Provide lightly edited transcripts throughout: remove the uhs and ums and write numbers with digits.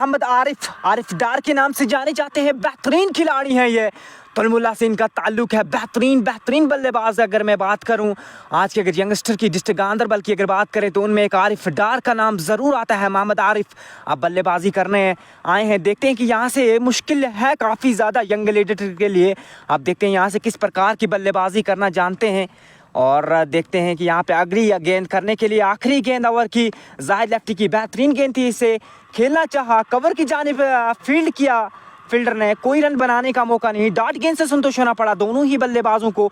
मोहम्मद आरिफ डार के नाम से जाने जाते हैं। बेहतरीन खिलाड़ी हैं ये, तुलमुल्ला से इनका ताल्लुक है। बेहतरीन बल्लेबाज। अगर मैं बात करूं आज के अगर यंगस्टर की डिस्ट्रिक्ट गांधरबल की अगर बात करें तो उनमें एक आरिफ डार का नाम ज़रूर आता है। मोहम्मद आरिफ अब बल्लेबाजी करने आए हैं। देखते हैं कि यहाँ से मुश्किल है काफ़ी ज़्यादा यंग लीडर के लिए। अब देखते हैं यहाँ से किस प्रकार की बल्लेबाजी करना जानते हैं और देखते हैं कि यहाँ पे अगली गेंद करने के लिए आखिरी गेंद ओवर की जाहिद लेफ्टी की बेहतरीन गेंद थी। इसे खेलना चाहा, कवर की जानिब फील्ड किया, फील्डर ने कोई रन बनाने का मौका नहीं, डॉट गेंद से संतोष होना पड़ा दोनों ही बल्लेबाजों को।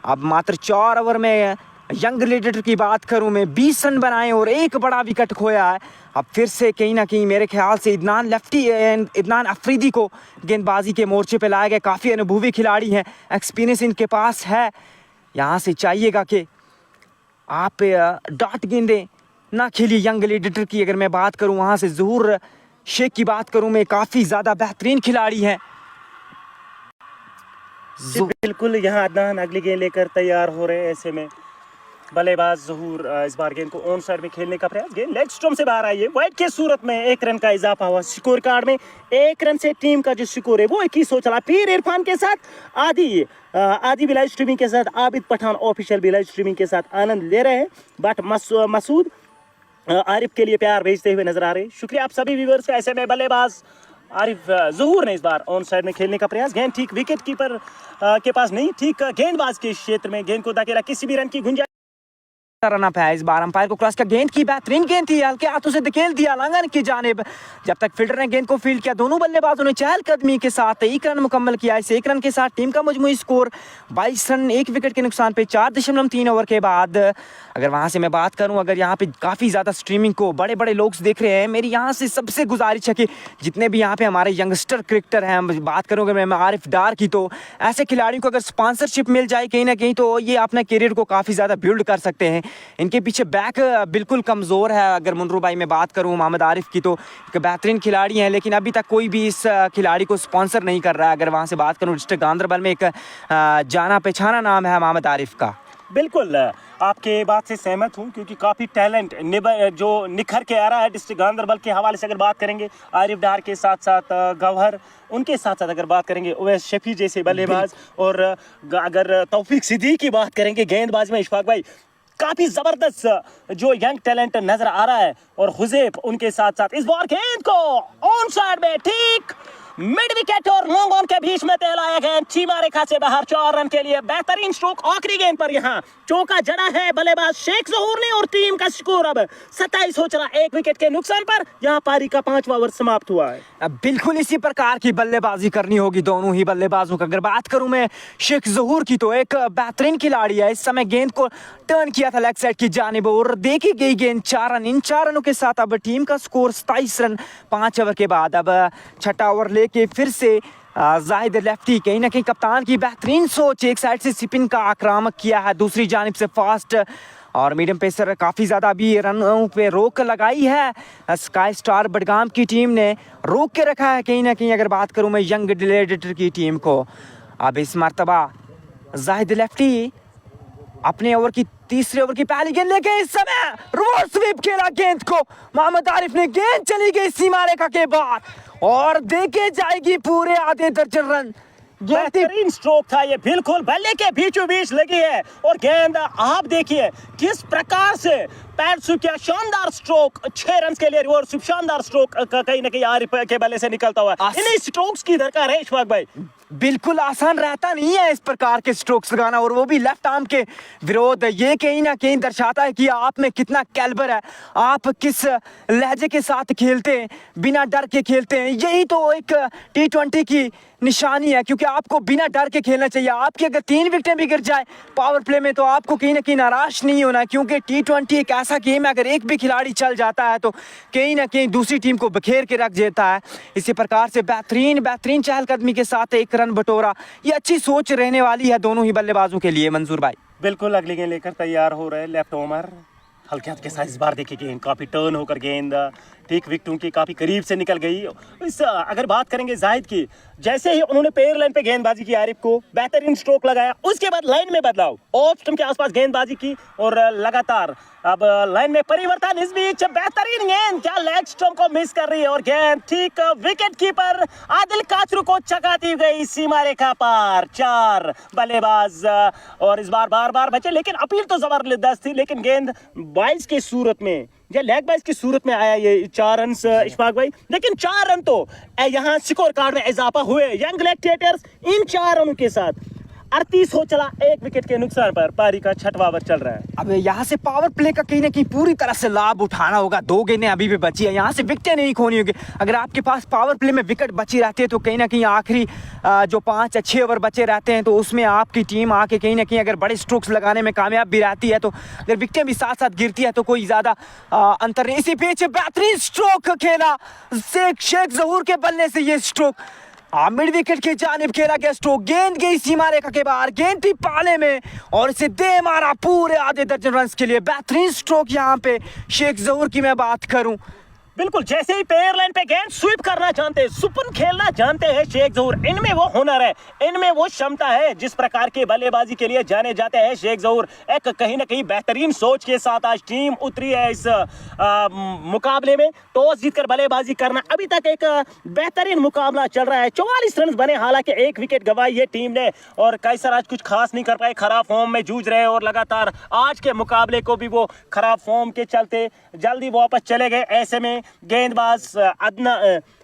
अब मात्र 4 ओवर में यंग लीडर की बात करूं मैं 20 रन बनाए और एक बड़ा विकेट खोया है। अब फिर से कहीं ना कहीं मेरे ख्याल से इदनान अफरीदी को गेंदबाजी के मोर्चे पे लाया गया। काफ़ी अनुभवी खिलाड़ी हैं, एक्सपीरियंस इनके पास है। यहाँ से चाहिएगा कि आप डॉट गेंदें ना खेलिए। यंग लीडर की अगर मैं बात करूं वहाँ से ज़हूर शेख की बात करूं मैं, काफ़ी ज़्यादा बेहतरीन खिलाड़ी हैं। बिल्कुल यहाँ अदनान अगली गेंद लेकर तैयार हो रहे हैं। ऐसे में बल्लेबाज ज़हूर इस बार गेंद को ऑन साइड में खेलने का प्रयास, गेंद लेग स्टंप से बाहर आई है। वाइड के सूरत में 1 रन का इजाफा हुआ स्कोर कार्ड में। 1 रन से टीम का जो स्कोर है वो 21 हो चला। पीर इरफान के साथ आदि भी लाइव स्ट्रीमिंग के साथ, आबिद पठान ऑफिशियल भी लाइव स्ट्रीमिंग के साथ आनंद ले रहे हैं। बट मसूद आरिफ के लिए प्यार भेजते हुए नजर आ रहे हैं। शुक्रिया आप सभी व्यूअर्स का। ऐसे में बल्लेबाज आरिफ ज़हूर ने इस बार ऑन साइड में खेलने का प्रयास, गेंद ठीक विकेट कीपर के पास नहीं, ठीक गेंदबाज के क्षेत्र में गेंद को धकेला। किसी भी रन की गुंजाइश रन अप है। इस बार अंपायर को क्रॉस का गेंद की बेहतरीन गेंद थी, हल्के हाथों से धकेल दिया लांगन की जानिब। जब तक फील्डर ने गेंद को फील्ड किया दोनों बल्लेबाजों ने चहलकदमी के साथ 1 रन मुकम्मल किया। इस 1 रन के साथ टीम का मजमूई स्कोर 22 रन 1 विकेट के नुकसान पे 4.3 ओवर के बाद। अगर वहां से मैं बात करूं, अगर यहाँ पे काफ़ी ज़्यादा स्ट्रीमिंग को बड़े लोग देख रहे हैं, मेरी यहाँ से सबसे गुजारिश है कि जितने भी यहाँ पे हमारे यंगस्टर क्रिकेटर हैं, बात करूँ अगर मैं आरिफ डार की, तो ऐसे खिलाड़ियों को अगर स्पॉन्सरशिप मिल जाए कहीं ना कहीं तो ये अपने करियर को काफ़ी ज़्यादा बिल्ड कर सकते हैं। इनके पीछे बैक बिल्कुल कमज़ोर है। अगर मुनरू भाई मैं बात करूं मोहम्मद आरिफ की, तो एक बेहतरीन खिलाड़ी हैं, लेकिन अभी तक कोई भी इस खिलाड़ी को स्पॉन्सर नहीं कर रहा है। अगर वहां से बात करूं डिस्ट्रिक्ट गांधरबल में एक जाना पहचाना नाम है मोहम्मद आरिफ का। बिल्कुल आपके बात से सहमत हूं, क्योंकि काफ़ी टैलेंट जो निखर के आ रहा है डिस्ट्रिक्ट गांधरबल के हवाले से। अगर बात करेंगे आरिफ डार के साथ साथ गौहर, उनके साथ साथ अगर बात करेंगे उवैस शफी जैसे बल्लेबाज, और अगर तौफीक सिद्दीकी की बात करेंगे गेंदबाज में इशफाक भाई, काफी जबरदस्त जो यंग टैलेंट नजर आ रहा है। और हुजैफ उनके साथ साथ इस बार गेंद को ऑन साइड में ठीक मिड विकेट और लॉन्ग ऑन के बीच में तैलाया गेंद सीमा रेखा से बाहर 4 रन के लिए बेहतरीन स्ट्रोक। आखिरी गेंद पर यहाँ चौका जड़ा है बल्लेबाज शेख ज़हूर ने और टीम का स्कोर अब 27 हो चला 1 विकेट के नुकसान पर। यहाँ पारी का 5वां ओवर समाप्त हुआ है। अब बिल्कुल इसी प्रकार की बल्लेबाजी करनी होगी दोनों ही बल्लेबाजों को। अगर बात करूं मैं शेख ज़हूर की, तो एक बेहतरीन खिलाड़ी है। इस समय गेंद को टर्न किया था लेग साइड की जानिब और देखी गई गेंद 4 रन। इन 4 रनों के साथ अब टीम का स्कोर 27 रन 5 ओवर के बाद। अब 6ठा ओवर लेके फिर से जाहिद लेफ्टी, कहीं ना कहीं कप्तान की बेहतरीन सोच, एक साइड से स्पिन का आक्रामक किया है, दूसरी जानिब से फास्ट और मीडियम पेसर काफ़ी ज़्यादा अभी रनों पे रोक लगाई है। स्काई स्टार बडगाम की टीम ने रोक के रखा है कहीं ना कहीं। अगर बात करूं मैं यंग लीडर की टीम को, अब इस मर्तबा जाहिद लेफ्टी अपने ओवर की तीसरे ओवर की पहली गेंद लेके इस समय रिवर्स स्वीप खेला गेंद को। मोहम्मद आरिफ ने गेंद चली गई सीमा रेखा के बाद और देके जाएगी पूरे आधे दर्जन रन। बेहतरीन स्ट्रोक था ये, बिल्कुल बल्ले के बीचों बीच लगी है और गेंद आप देखिए किस प्रकार से पैर स्वीप किया। शानदार स्ट्रोक, 6 रन के लिए रिवर्स स्वीप, शानदार स्ट्रोक कहीं ना कहीं आरिफ के बल्ले से निकलता हुआ। इन्हीं स्ट्रोक्स की दरकार है इशफाक भाई। बिल्कुल आसान रहता नहीं है इस प्रकार के स्ट्रोक्स लगाना, और वो भी लेफ्ट आर्म के विरोध। ये कहीं ना कहीं दर्शाता है कि आप में कितना कैलिबर है, आप किस लहजे के साथ खेलते हैं, बिना डर के खेलते हैं। यही तो एक T20 की निशानी है, क्योंकि आपको बिना डर के खेलना चाहिए। आपकी अगर 3 विकेटें भी गिर जाए पावर प्ले में तो आपको कहीं ना कहीं नाराज नहीं होना है, क्योंकि T20 एक ऐसा गेम है, अगर एक भी खिलाड़ी चल जाता है तो कहीं ना कहीं दूसरी टीम को बखेर के रख देता है। इसी प्रकार से बेहतरीन चहलकदमी के साथ 1 रन बटोरा, ये अच्छी सोच रहने वाली है दोनों ही बल्लेबाजों के लिए। मंजूर भाई बिल्कुल अगली गेंद लेकर तैयार हो रहे हैं लेफ्ट ओमर, हल्के हाथ के साथ। इस बार देखिए गेंद काफी टर्न होकर गेंद ठीक विकेटों के काफ़ी करीब से निकल गई। इस अगर बात करेंगे जाहिद की, जैसे ही उन्होंने पेयर लाइन पे गेंदबाजी की, आरिफ को बेहतरीन स्ट्रोक लगाया, उसके बाद लाइन में बदलाव, ऑफ स्टंप के आसपास गेंदबाजी की और लगातार अब लाइन में परिवर्तन। इस बीच बेहतरीन गेंद, क्या लेग स्टंप को मिस कर रही है और गेंद ठीक विकेट कीपर आदिल काचरू को चकाती गई सीमा रेखा पार। 4 बल्लेबाज और इस बार बार बार बचे, लेकिन अपील तो जबरदस्त थी, लेकिन गेंद बाइस की सूरत में या लेग बाइस की सूरत में आया ये 4 रन इशफाक भाई। लेकिन 4 रन तो यहाँ स्कोर कार्ड में इजाफा हुए। यंग ग्लैडिएटर्स इन 4 रनों के साथ 38 हो चला, 1 विकेट के नुकसान पर पारी का 6वां ओवर चल रहा है। अब यहाँ से पावर प्ले का कहीं ना कहीं पूरी तरह से लाभ उठाना होगा। 2 गेंदें अभी भी बची है, यहाँ से विकेटें नहीं खोनी होगी। अगर आपके पास पावर प्ले में विकेट बची रहती है तो कहीं ना कहीं आखिरी जो 5 या 6 ओवर बचे रहते हैं तो उसमें आपकी टीम आके कहीं ना कहीं अगर बड़े स्ट्रोक्स लगाने में कामयाब भी रहती है, तो अगर विकेटें भी साथ साथ गिरती है तो कोई ज़्यादा अंतर नहीं। इसी बीच बेहतरीन स्ट्रोक खेला शेख जहूर के बल्ले से, ये स्ट्रोक मिड विकेट की जानिब खेला गया स्ट्रोक, गेंद गई सीमा रेखा के बाहर, गेंद थी पाले में और इसे दे मारा पूरे आधे दर्जन रन के लिए। बेहतरीन स्ट्रोक यहाँ पे शेख जहूर की मैं बात करूं, बिल्कुल जैसे ही पेयर लाइन पे गेंद स्वीप करना जानते हैं, सुपन खेलना जानते हैं शेख जहूर। इनमें वो हुनर है, इनमें वो क्षमता है, जिस प्रकार के बल्लेबाजी के लिए जाने जाते हैं शेख जहूर। एक कहीं ना कहीं बेहतरीन सोच के साथ आज टीम उतरी है इस मुकाबले में। टॉस जीतकर बल्लेबाजी करना, अभी तक एक बेहतरीन मुकाबला चल रहा है। 44 रन बने, हालांकि 1 विकेट गंवाई है टीम ने और कैसर आज कुछ खास नहीं कर पाए, खराब फॉर्म में जूझ रहे और लगातार आज के मुकाबले को भी वो खराब फॉर्म के चलते जल्दी वापस चले गए। ऐसे में गेंदबाज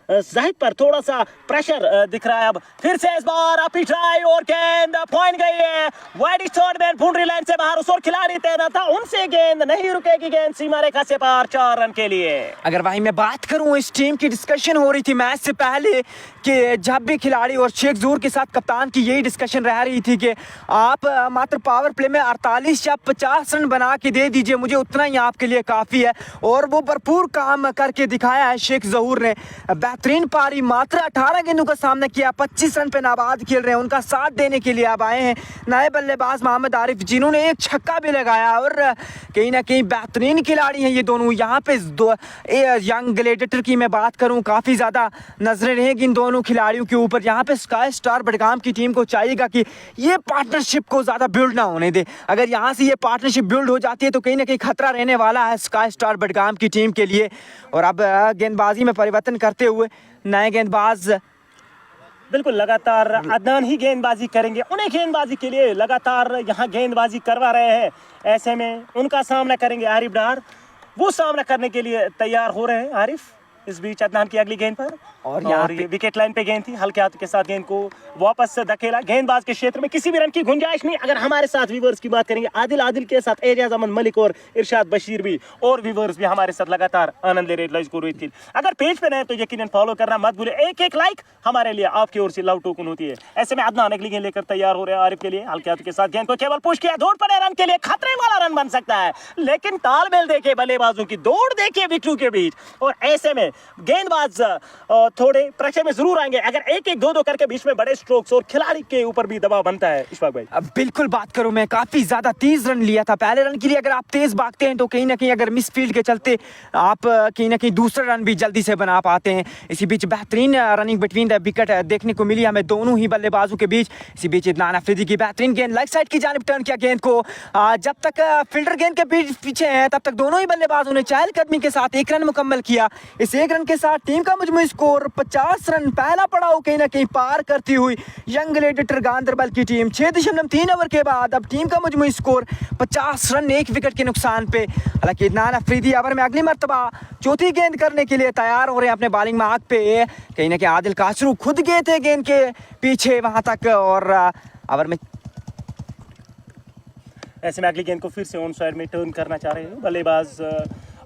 जाहिद पर थोड़ा सा प्रेशर दिख रहा है। अब फिर से इस बार अपी ट्राई और गेंद पॉइंट गई है wide third man boundary line से बाहर, उस और खिलाड़ी तैनात था, उनसे गेंद नहीं रुकेगी, गेंद सीमा रेखा से पार 4 रन के लिए। अगर भाई मैं बात करूं, इस टीम की डिस्कशन हो रही थी मैच से पहले कि जब भी खिलाड़ी और शेख जहूर के साथ कप्तान की यही डिस्कशन रह रही थी कि आप मात्र पावर प्ले में 48 या 50 रन बना के दे दीजिए, मुझे उतना ही आपके लिए काफ़ी है। और वो भरपूर काम करके दिखाया है शेख जहूर ने। बेहतरीन पारी, मात्र 18 गेंदों का सामना किया, 25 रन पे नाबाद खेल रहे हैं। उनका साथ देने के लिए अब आए हैं नए बल्लेबाज मोहम्मद आरिफ, जिन्होंने एक छक्का भी लगाया और कहीं ना कहीं बेहतरीन खिलाड़ी हैं ये दोनों। यहाँ पे यंग ग्लैडिएटर की मैं बात करूँ, काफ़ी ज़्यादा नजरें रहेंगी इन दोनों खिलाड़ियों के ऊपर। यहाँ पे स्काई स्टार बडगाम की टीम को चाहिएगा कि ये पार्टनरशिप को ज़्यादा बिल्ड ना होने दे। अगर यहाँ से ये पार्टनरशिप बिल्ड हो जाती है तो कहीं ना कहीं खतरा रहने वाला है स्काई स्टार बडगाम की टीम के लिए। और अब गेंदबाजी में परिवर्तन करते हुए नए गेंदबाज बिल्कुल लगातार अदनान ही गेंदबाजी करेंगे, उन्हें गेंदबाजी के लिए लगातार यहाँ गेंदबाजी करवा रहे हैं। ऐसे में उनका सामना करेंगे आरिफ डार, वो सामना करने के लिए तैयार हो रहे हैं आरिफ। इस बीच अदनान की अगली गेंद पर और ये विकेट लाइन पे गेंद थी, हल्के हाथ के साथ गेंद को वापस से धकेला। गेंदबाज के क्षेत्र में किसी भी रन की गुंजाइश नहीं। अगर हमारे साथ व्यूवर्स की बात करेंगे, आदिल के साथ एजाज अहमद मलिक और इरशाद बशीर भी और व्यूवर्स भी हमारे साथ लगातार आनंद ले रहे हैं। अगर पेज पे रहे तो यकीनन फॉलो करना मत भूले, एक लाइक हमारे लिए आपकी ओर से लव टोकन होती है। ऐसे में अदनान अगली गेंद लेकर तैयार हो रहे हैं आरिफ के लिए, हल्के हाथ के साथ गेंद को केवल पुश किया, दौड़ पड़े रन के लिए, खतरे वाला रन बन सकता है, लेकिन तालमेल देखिए बल्लेबाजों की, दौड़ देखिए विकेटों के बीच। और ऐसे में गेंदबाज थोड़े प्रेशर में जरूर आएंगे अगर 1-1, 2-2 करके बीच में बड़े स्ट्रोक्स और खिलाड़ी के ऊपर भी दबाव बनता है। इशफाक भाई अब बिल्कुल बात करूं, मैं काफी ज्यादा तेज रन लिया था पहले रन के लिए। अगर आप तेज भागते हैं तो कहीं ना कहीं अगर मिस फील्ड के चलते आप कहीं ना कहीं दूसरा रन भी जल्दी से बना पाते हैं। इसी बीच बेहतरीन रनिंग बिटवीन द विकेट देखने को मिली हमें दोनों ही बल्लेबाजों के बीच। इसी बीच इदनान अफरीदी की बेहतरीन गेंद लेग साइड की जानिब टर्न किया गेंद को, जब तक फील्डर गेंद के पीछे हैं तब तक दोनों ही बल्लेबाजों ने चहलकदमी के साथ 1 रन मुकम्मल किया। इस 1 रन के साथ टीम का मुजमूई स्कोर 50 रन, पहला पड़ाव कहीं ना कहीं पार करती हुई यंग ग्लैडिएटर गांधरबल की टीम 6.3 ओवर के बाद अब टीम का मुजमूई स्कोर 50 रन, 1 विकेट के नुकसान पे। हालांकि इदनान अफरीदी ओवर में अगली मरतबा चौथी गेंद करने के लिए तैयार हो रहे हैं अपने बॉलिंग मार्क पे। कहीं ना कहीं आदिल काचरू खुद गए थे गेंद के पीछे वहां तक और ओवर में ऐसे में अगली गेंद को फिर से ऑन साइड में टर्न करना चाह रहे हैं बल्लेबाज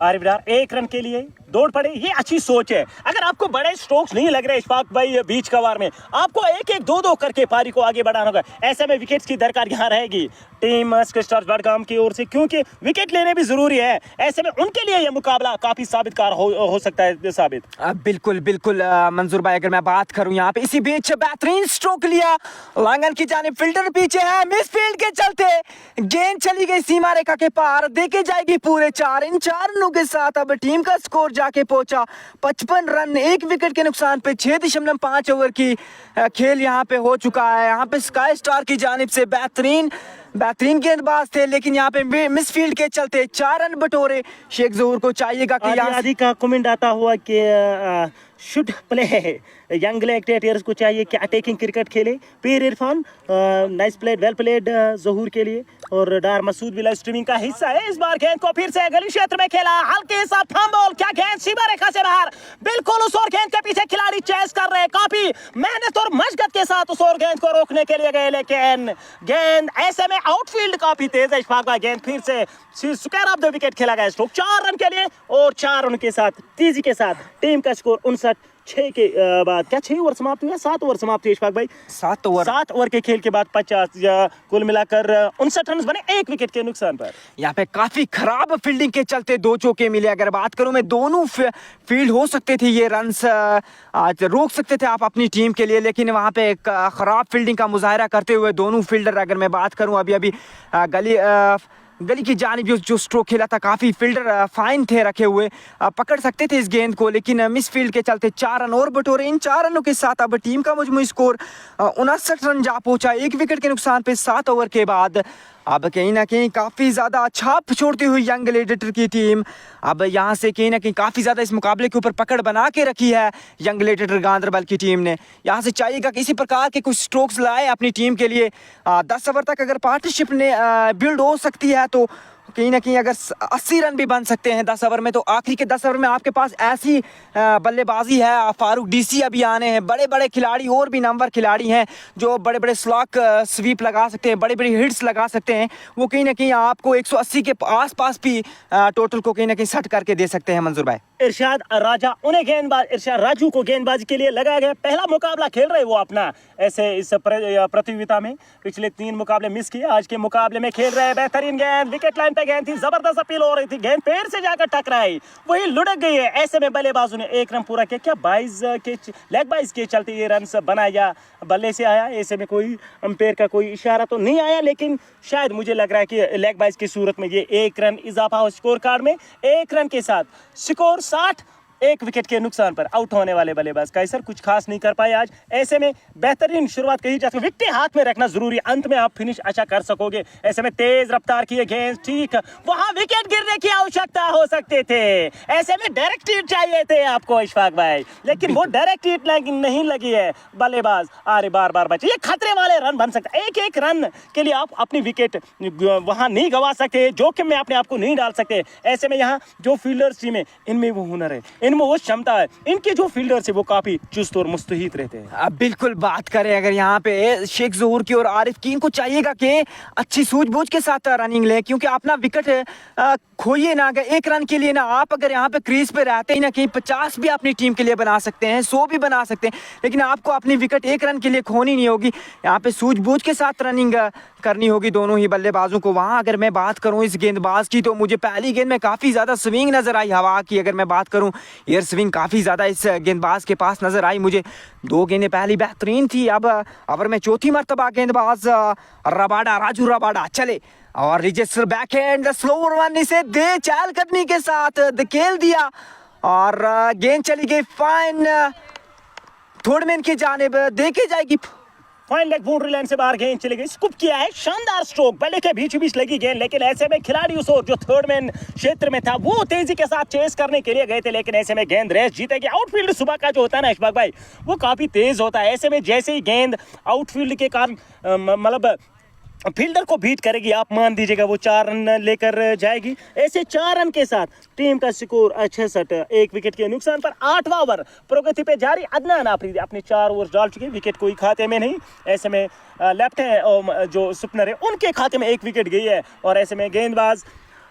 आरिफ डार। 1 रन के लिए दौड़ पड़े, ये अच्छी सोच है। अगर आपको बड़े स्ट्रोक्स नहीं लग रहे इशफाक भाई बीच कवार में, आपको 1-1, 2-2 करके पारी को आगे बढ़ाना होगा। ऐसे में विकेट्स की दरकार यहाँ रहेगी टीम स्टार्स बडगाम की ओर से, क्योंकि विकेट लेने भी जरूरी है। ऐसे में उनके लिए यह मुकाबला काफी साबितकार हो सकता है साबित। बिल्कुल बिल्कुल मंजूर भाई, अगर मैं बात करूं यहाँ पे इसी बीच बेहतरीन स्ट्रोक लिया लांगन की जानिब, फील्डर पीछे है, मिस फील्ड के चलते गेंद चली गई सीमा रेखा के पार, देके जाएगी पूरे 4। इन 4 रनों के साथ अब टीम का स्कोर जाके पहुंचा। 55 रन 1 विकेट के नुकसान पे 6.5 ओवर की खेल यहाँ पे हो चुका है। यहाँ पे स्काई स्टार की जानिब से बेहतरीन गेंदबाज थे, लेकिन यहाँ पे मिसफील्ड के चलते 4 रन बटोरे। शेख ज़हूर को चाहिएगा कि आदि का कमेंट आता हुआ कि शुड प्ले यंग लेग को चाहिए कि अटैकिंग क्रिकेट खेले। Pir Irfan nice played, well played Zahoor के लिए। और डार मसूद भी लाइव स्ट्रीमिंग का हिस्सा है। इस बार गेंद को फिर से गली क्षेत्र में खेला, हल्के सा फंबल, क्या गेंद सीमा रेखा से बाहर, बिल्कुल उस और गेंद के पीछे खिलाड़ी चेस कर रहे हैं। काफी मेहनत और मशक्कत के साथ उस और गेंद को रोकने के लिए गए, लेकिन गेंद ऐसे में आउटफील्ड काफी तेज है। इशफाक भाई गेंद फिर से स्क्वायर ऑफ द विकेट खेला गया। स्ट्रोक 4 रन के लिए और 4 रन के साथ तेजी के साथ टीम का स्कोर 59 के बाद क्या 6 ओवर समाप्त हुआ, 7 ओवर समाप्त हुए इशफाक भाई। 7 ओवर के खेल के बाद 50 या कुल मिलाकर 59 रन बने 1 विकेट के नुकसान पर। यहाँ पे काफी खराब फील्डिंग के चलते 2 चौके मिले। अगर बात करूं मैं, दोनों फील्ड हो सकते थे, ये रन्स आज रोक सकते थे आप अपनी टीम के लिए, लेकिन वहाँ पे खराब फील्डिंग का मुजाहरा करते हुए दोनों फील्डर, अगर मैं बात करूं अभी गली की जानिब जो स्ट्रोक खेला था, काफ़ी फील्डर फाइन थे रखे हुए, पकड़ सकते थे इस गेंद को, लेकिन मिस फील्ड के चलते 4 रन और बटोरे। इन 4 रनों के साथ अब टीम का मजमूई स्कोर 59 रन जा पहुंचा 1 विकेट के नुकसान पे 7 ओवर के बाद। अब कहीं ना कहीं काफ़ी ज़्यादा छाप छोड़ती हुई यंग ग्लेडिएटर की टीम अब यहाँ से कहीं ना कहीं काफ़ी ज़्यादा इस मुकाबले के ऊपर पकड़ बना के रखी है यंग ग्लेडिएटर गांधरबल की टीम ने। यहाँ से चाहिएगा कि इसी प्रकार के कुछ स्ट्रोक्स लाए अपनी टीम के लिए। 10 ओवर तक अगर पार्टनरशिप ने बिल्ड हो सकती है तो कहीं ना कहीं अगर 80 रन भी बन सकते हैं 10 ओवर में, तो आखिरी के 10 ओवर में आपके पास ऐसी बल्लेबाजी है। फारूक डीसी अभी आने हैं, बड़े बड़े खिलाड़ी और भी नामवर खिलाड़ी हैं जो बड़े बड़े स्लॉक स्वीप लगा सकते हैं, बड़ी बड़ी हिट्स लगा सकते हैं। वो कहीं ना कहीं आपको 180 के आसपास भी टोटल को कहीं ना कहीं सेट करके दे सकते हैं। मंजूर भाई, इरशाद राजा उन्हें गेंदबाज इरशाद राजू को गेंदबाजी के लिए लगाया गया। पहला मुकाबला खेल रहे वो अपना ऐसे इस प्रतियोगिता में, पिछले 3 मुकाबले मिस किए, आज के मुकाबले में खेल रहे हैं। बेहतरीन गेंद विकेट लाइन पे गेंद थी, जबरदस्त अपील हो रही थी, गेंद पैर से जाकर टकराई, वही लुढ़क गई है। ऐसे में बल्लेबाजों ने 1 रन पूरा किया। क्या 22 के लेग बाइज के चलते ये रन बनाया, बल्ले से आया। ऐसे में कोई अंपायर का कोई इशारा तो नहीं आया, लेकिन शायद मुझे लग रहा है कि लेग बाइज की सूरत में ये 1 रन इजाफा हो स्कोर कार्ड में। 1 रन के साथ स्कोर 60, 1 विकेट के नुकसान पर आउट होने वाले बल्लेबाज कैसर कुछ खास नहीं कर पाए आज। ऐसे में बेहतरीन शुरुआत कही जा सकती है, विकेट हाथ में रखना जरूरी, अंत में आप फिनिश अच्छा कर सकोगे। ऐसे में तेज रफ्तार की गेंद, ठीक वहां विकेट गिरने की आवश्यकता हो सकते थे। ऐसे में डायरेक्ट हिट चाहिए थे आपको इशफाक भाई, लेकिन वो डायरेक्ट हिट नहीं लगी है। बल्लेबाज अरे बार बचे, ये खतरे वाले रन बन सकता है। 1-1 रन के लिए आप अपनी विकेट वहां नहीं गंवा सकते, जोखिम में अपने आप को नहीं डाल सकते। ऐसे में यहाँ जो फील्डर्स टीम है, इनमें वो हुनर है, इनमें वो क्षमता है, इनके जो फील्डर्स है वो काफी चुस्त और मुस्तैद रहते हैं। अब बिल्कुल बात करें अगर यहाँ पे शेख ज़हूर की और आरिफ की, इनको चाहिएगा कि अच्छी सूझबूझ के साथ रनिंग ले, क्योंकि अपना विकेट खोइए ना। अगर 1 रन के लिए ना आप अगर यहाँ पे क्रीज पे रहते ही ना, कहीं 50 भी अपनी टीम के लिए बना सकते हैं, 100 भी बना सकते हैं, लेकिन आपको अपनी विकेट 1 रन के लिए खोनी नहीं होगी। यहाँ पे सूझबूझ के साथ रनिंग करनी होगी दोनों ही बल्लेबाजों को। वहाँ अगर मैं बात करूँ इस गेंदबाज की, तो मुझे पहली गेंद में काफ़ी ज़्यादा स्विंग नज़र आई हवा की। अगर मैं बात करूँ, एयर स्विंग काफ़ी ज़्यादा इस गेंदबाज के पास नज़र आई मुझे। 2 गेंदें पहली बेहतरीन थी। अब अगर मैं चौथी मरतबा गेंदबाज राजू रबाडा चले और रजिस्टर बैकहैंड स्लोअर वन से दे चाल करने के साथ धकेल दिया और गेंद चली गई फाइन थोड़मैन की जानिब। देखे जाएगी फाइन लेग बाउंड्री लाइन से बाहर गेंद चली गई। स्कूप किया है, शानदार स्ट्रोक, बल्ले के बीच बीच लगी गेंद, लेकिन ऐसे में खिलाड़ी उस ओर जो थर्ड मैन क्षेत्र में था वो तेजी के साथ चेस करने के लिए गए थे, लेकिन ऐसे में गेंद रेस जीतेगी। आउटफील्ड सुबह का जो होता है ना इशफाक भाई, वो काफी तेज होता है। ऐसे में जैसे ही गेंद आउटफील्ड के कारण मतलब फील्डर को बीट करेगी, आप मान दीजिएगा वो 4 रन लेकर जाएगी। ऐसे 4 रन के साथ टीम का स्कोर 66, 1 विकेट के नुकसान पर 8वां ओवर प्रगति पे जारी। अदनान आफरीदी अपने 4 ओवर डाल चुके, विकेट कोई खाते में नहीं। ऐसे में लेफ्ट है जो सुपनर है उनके खाते में 1 विकेट गई है। और ऐसे में गेंदबाज